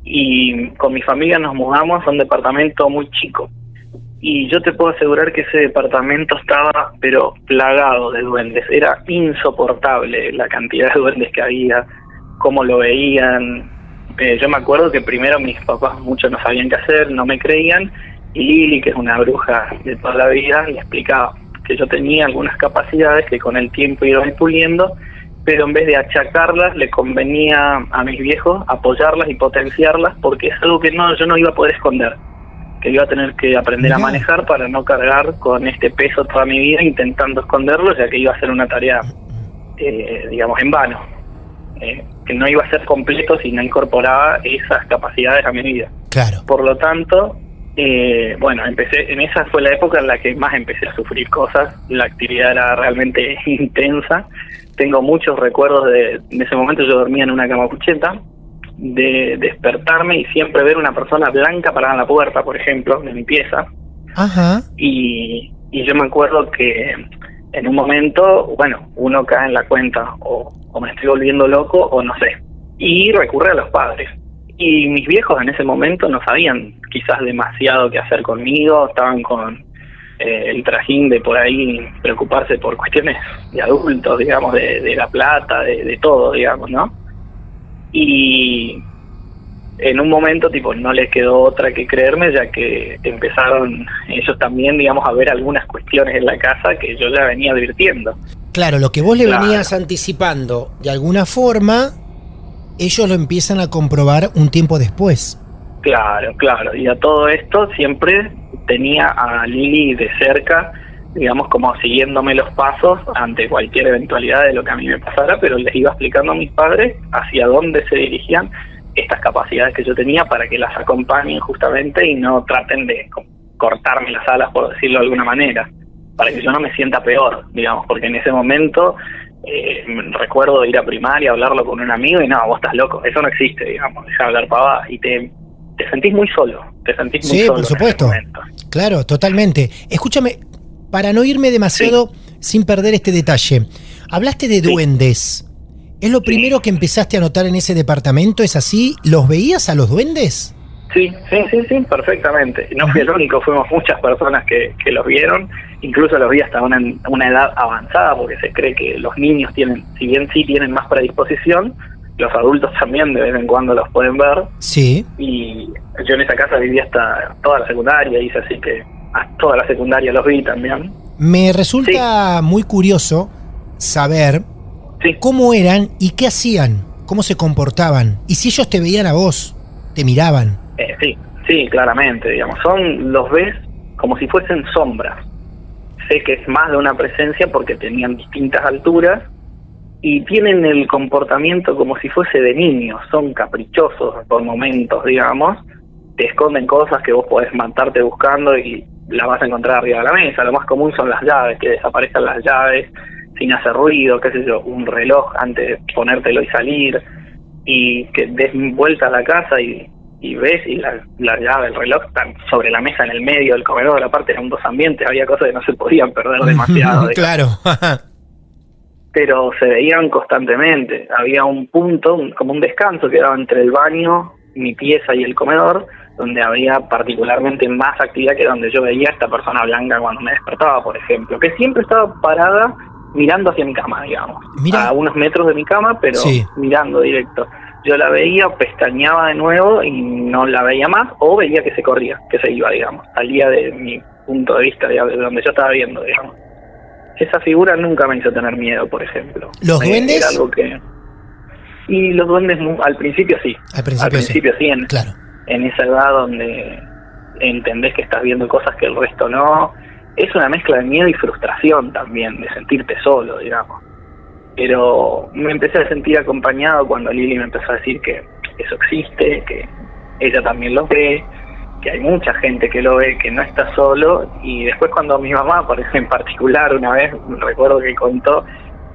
y con mi familia nos mudamos a un departamento muy chico. Y yo te puedo asegurar que ese departamento estaba, pero plagado de duendes. Era insoportable la cantidad de duendes que había, cómo lo veían. Yo me acuerdo que primero mis papás mucho no sabían qué hacer, no me creían, y Lili, que es una bruja de toda la vida, le explicaba que yo tenía algunas capacidades que con el tiempo iba puliendo, pero en vez de achacarlas, le convenía a mis viejos apoyarlas y potenciarlas, porque es algo que yo no iba a poder esconder, que iba a tener que aprender a manejar para no cargar con este peso toda mi vida intentando esconderlo, ya que iba a ser una tarea, digamos, en vano, que no iba a ser completo si no incorporaba esas capacidades a mi vida. Claro. Por lo tanto, esa fue la época en la que más empecé a sufrir cosas. La actividad era realmente intensa. Tengo muchos recuerdos de ese momento. Yo dormía en una cama cucheta, de despertarme y siempre ver una persona blanca parada en la puerta, por ejemplo, de mi pieza. Ajá. Y yo me acuerdo que en un momento, uno cae en la cuenta, o me estoy volviendo loco, o no sé, y recurre a los padres. Y mis viejos en ese momento no sabían quizás demasiado qué hacer conmigo, estaban con el trajín de por ahí preocuparse por cuestiones de adultos, digamos, de la plata, de todo, digamos, ¿no? Y en un momento, no les quedó otra que creerme, ya que empezaron ellos también, digamos, a ver algunas cuestiones en la casa que yo ya venía advirtiendo. Claro, lo que vos le venías anticipando, de alguna forma, ellos lo empiezan a comprobar un tiempo después. Claro. Y a todo esto siempre tenía a Lili de cerca, digamos, como siguiéndome los pasos ante cualquier eventualidad de lo que a mí me pasara, pero les iba explicando a mis padres hacia dónde se dirigían estas capacidades que yo tenía para que las acompañen justamente y no traten de cortarme las alas, por decirlo de alguna manera, para que yo no me sienta peor, digamos, porque en ese momento recuerdo ir a primaria, hablarlo con un amigo y no, vos estás loco, eso no existe, digamos, deja de hablar pavada y te sentís muy solo, Sí, por supuesto, claro, totalmente. Escúchame, para no irme demasiado sin perder este detalle, hablaste de duendes. ¿Es lo primero que empezaste a notar en ese departamento? ¿Es así? ¿Los veías a los duendes? Sí, perfectamente. No fui el único, fuimos muchas personas que los vieron, incluso los vi hasta una edad avanzada, porque se cree que los niños tienen, si bien sí tienen más predisposición, los adultos también de vez en cuando los pueden ver. Sí. Y yo en esa casa viví hasta toda la secundaria, hice así que hasta toda la secundaria los vi también. Me resulta muy curioso saber cómo eran y qué hacían, cómo se comportaban, y si ellos te veían a vos, te miraban. Sí, claramente, digamos, los ves como si fuesen sombras. Sé que es más de una presencia porque tenían distintas alturas y tienen el comportamiento como si fuese de niños, son caprichosos por momentos, digamos, te esconden cosas que vos podés matarte buscando y las vas a encontrar arriba de la mesa. Lo más común son las llaves, que desaparezcan las llaves sin hacer ruido, qué sé yo, un reloj antes de ponértelo y salir, y que des vuelta a la casa y ves y la llave, el reloj están sobre la mesa en el medio del comedor. Aparte eran dos ambientes, había cosas que no se podían perder demasiado. Claro. Pero se veían constantemente. Había un punto, como un descanso que daba entre el baño, mi pieza y el comedor, donde había particularmente más actividad que donde yo veía a esta persona blanca cuando me despertaba, por ejemplo, que siempre estaba parada mirando hacia mi cama, digamos. A unos metros de mi cama, pero mirando directo. Yo la veía, pestañeaba de nuevo y no la veía más, o veía que se corría, que se iba, digamos. Salía de mi punto de vista, de donde yo estaba viendo, digamos. Esa figura nunca me hizo tener miedo, por ejemplo. ¿Los duendes? Era algo que... Y los duendes al principio sí. Al principio sí, en esa edad donde entendés que estás viendo cosas que el resto no. Es una mezcla de miedo y frustración también, de sentirte solo, digamos. Pero me empecé a sentir acompañado cuando Lili me empezó a decir que eso existe, que ella también lo ve, que hay mucha gente que lo ve, que no está solo. Y después cuando mi mamá, por ejemplo, en particular, una vez recuerdo que contó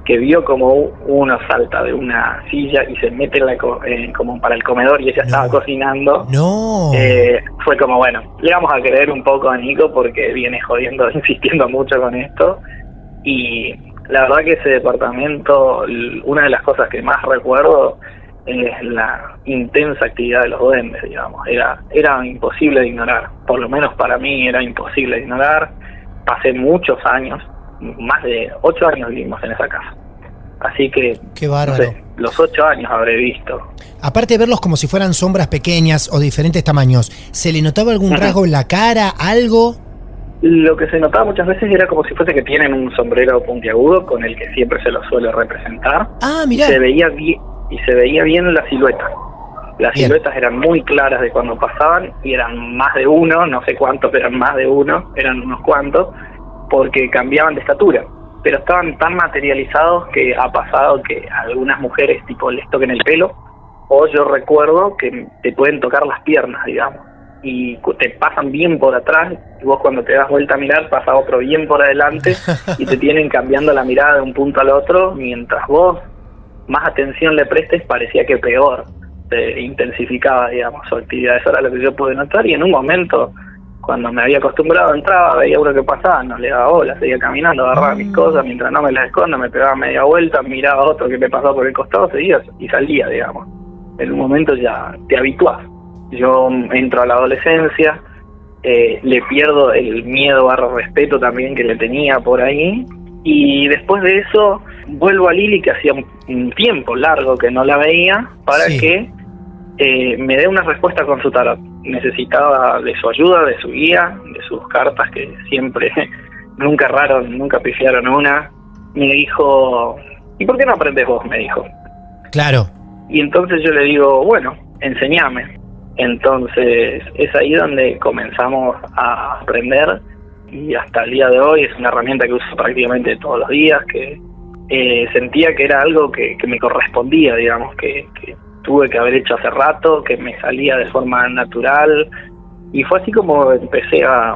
que vio como uno salta de una silla y se mete como para el comedor y ella estaba cocinando. Fue como, bueno, le vamos a creer un poco a Nico porque viene jodiendo, insistiendo mucho con esto. Y la verdad que ese departamento, una de las cosas que más recuerdo es la intensa actividad de los duendes, digamos. Era imposible de ignorar, por lo menos para mí era imposible de ignorar. Pasé muchos años, más de 8 años vivimos en esa casa. Así que, qué bárbaro. No sé, los 8 años habré visto. Aparte de verlos como si fueran sombras pequeñas o de diferentes tamaños, ¿se le notaba algún rasgo en la cara, algo? Lo que se notaba muchas veces era como si fuese que tienen un sombrero puntiagudo con el que siempre se lo suele representar. Ah, mirá. Se veía bien la silueta. Las siluetas eran muy claras de cuando pasaban y eran más de uno, no sé cuántos, pero eran más de uno, eran unos cuantos, porque cambiaban de estatura. Pero estaban tan materializados que ha pasado que a algunas mujeres tipo les toquen el pelo, o yo recuerdo que te pueden tocar las piernas, digamos, y te pasan bien por atrás, y vos cuando te das vuelta a mirar pasa otro bien por adelante y te tienen cambiando la mirada de un punto al otro, mientras vos más atención le prestes parecía que peor se intensificaba, digamos, su actividad. Eso era lo que yo pude notar, y en un momento, cuando me había acostumbrado, entraba, veía uno que pasaba, no le daba bola, seguía caminando, agarraba mis cosas, mientras no me las escondo, me pegaba media vuelta, miraba a otro que me pasaba por el costado, seguía y salía, digamos. En un momento ya te habituás. Yo entro a la adolescencia, le pierdo el miedo / respeto también que le tenía por ahí, y después de eso vuelvo a Lili, que hacía un tiempo largo que no la veía, para que me dé una respuesta con su tarot. Necesitaba de su ayuda, de su guía, de sus cartas que siempre, nunca erraron, nunca pifiaron una. Me dijo, ¿y por qué no aprendes vos? Me dijo. Claro. Y entonces yo le digo, bueno, enséñame. Entonces es ahí donde comenzamos a aprender, y hasta el día de hoy es una herramienta que uso prácticamente todos los días, que sentía que era algo que me correspondía, digamos, que tuve que haber hecho hace rato, que me salía de forma natural, y fue así como empecé a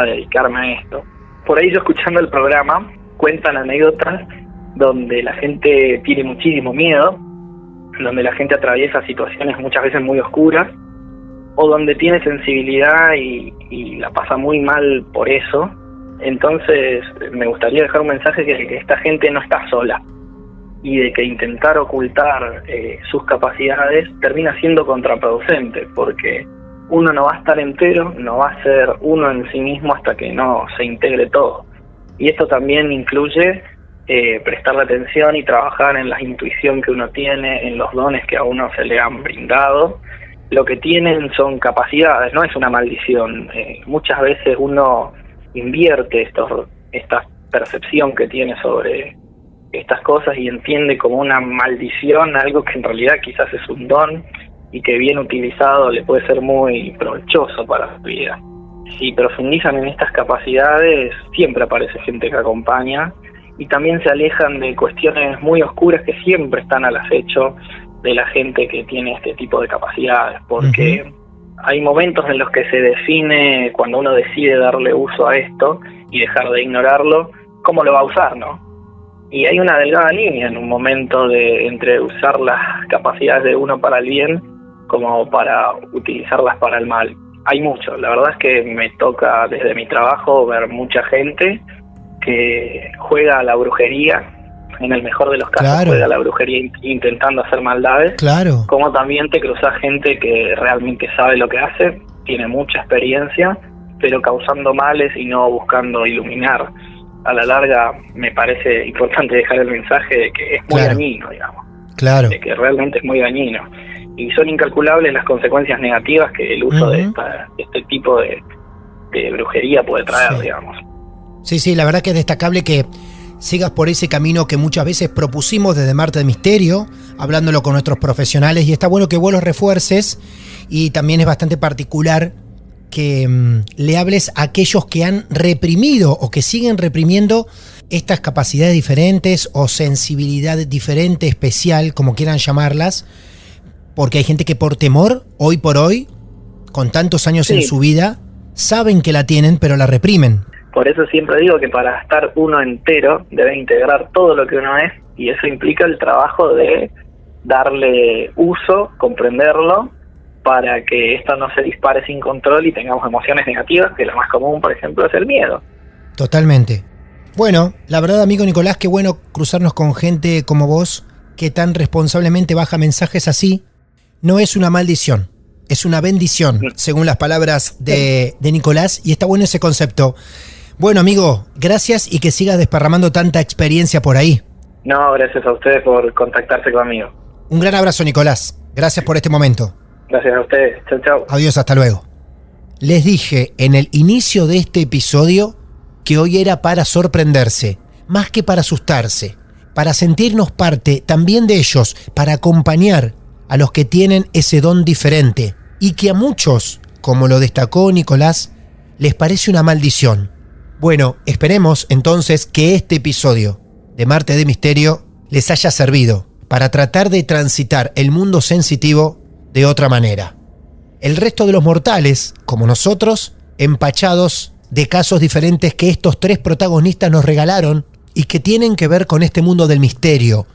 dedicarme a esto. Por ahí yo, escuchando el programa, cuentan anécdotas donde la gente tiene muchísimo miedo, donde la gente atraviesa situaciones muchas veces muy oscuras, o donde tiene sensibilidad y la pasa muy mal por eso. Entonces me gustaría dejar un mensaje que esta gente no está sola, y de que intentar ocultar sus capacidades termina siendo contraproducente, porque uno no va a estar entero, no va a ser uno en sí mismo hasta que no se integre todo. Y esto también incluye prestarle atención y trabajar en la intuición que uno tiene, en los dones que a uno se le han brindado. Lo que tienen son capacidades, no es una maldición. Muchas veces uno invierte esta percepción que tiene sobre estas cosas y entiende como una maldición algo que en realidad quizás es un don, y que bien utilizado le puede ser muy provechoso para su vida. Si profundizan en estas capacidades, siempre aparece gente que acompaña, y también se alejan de cuestiones muy oscuras que siempre están al acecho de la gente que tiene este tipo de capacidades, porque hay momentos en los que se define, cuando uno decide darle uso a esto y dejar de ignorarlo, cómo lo va a usar, ¿no? Y hay una delgada línea en un momento entre usar las capacidades de uno para el bien como para utilizarlas para el mal. Hay mucho, la verdad es que me toca desde mi trabajo ver mucha gente que juega a la brujería, en el mejor de los casos, claro, juega a la brujería intentando hacer maldades, claro, como también te cruzas gente que realmente sabe lo que hace, tiene mucha experiencia, pero causando males y no buscando iluminar. A la larga me parece importante dejar el mensaje de que es muy dañino, digamos, de que realmente es muy dañino, y son incalculables las consecuencias negativas que el uso de este tipo de brujería puede traer, digamos. Sí, la verdad que es destacable que sigas por ese camino que muchas veces propusimos desde Martes de Misterio, hablándolo con nuestros profesionales, y está bueno que vos los refuerces, y también es bastante particular que le hables a aquellos que han reprimido o que siguen reprimiendo estas capacidades diferentes o sensibilidad diferente, especial, como quieran llamarlas, porque hay gente que por temor, hoy por hoy, con tantos años en su vida, saben que la tienen, pero la reprimen. Por eso siempre digo que para estar uno entero debe integrar todo lo que uno es, y eso implica el trabajo de darle uso, comprenderlo, para que esto no se dispare sin control y tengamos emociones negativas, que la más común, por ejemplo, es el miedo. Totalmente. Bueno, la verdad, amigo Nicolás, qué bueno cruzarnos con gente como vos, que tan responsablemente baja mensajes así, no es una maldición, es una bendición, según las palabras de Nicolás, y está bueno ese concepto. Bueno, amigo, gracias y que sigas desparramando tanta experiencia por ahí. No, gracias a ustedes por contactarse conmigo. Un gran abrazo, Nicolás. Gracias por este momento. Gracias a ustedes. Chau, chau. Adiós, hasta luego. Les dije en el inicio de este episodio que hoy era para sorprenderse, más que para asustarse, para sentirnos parte también de ellos, para acompañar a los que tienen ese don diferente y que a muchos, como lo destacó Nicolás, les parece una maldición. Bueno, esperemos entonces que este episodio de Martes de Misterio les haya servido para tratar de transitar el mundo sensitivo de otra manera. El resto de los mortales, como nosotros, empachados de casos diferentes que estos tres protagonistas nos regalaron y que tienen que ver con este mundo del misterio,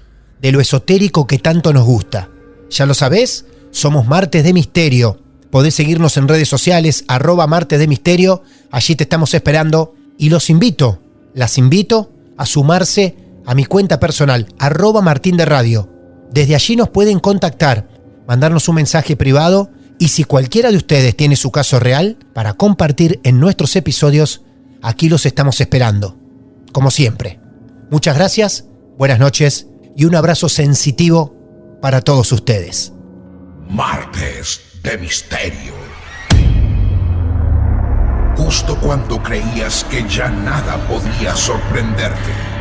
de lo esotérico que tanto nos gusta. Ya lo sabés, somos Martes de Misterio. Podés seguirnos en redes sociales, @Martes de Misterio, allí te estamos esperando y las invito a sumarse a mi cuenta personal, @Martín de Radio. Desde allí nos pueden contactar, mandarnos un mensaje privado y si cualquiera de ustedes tiene su caso real para compartir en nuestros episodios, aquí los estamos esperando. Como siempre, muchas gracias, buenas noches y un abrazo sensitivo para todos ustedes. Martes de Misterio. Justo cuando creías que ya nada podía sorprenderte.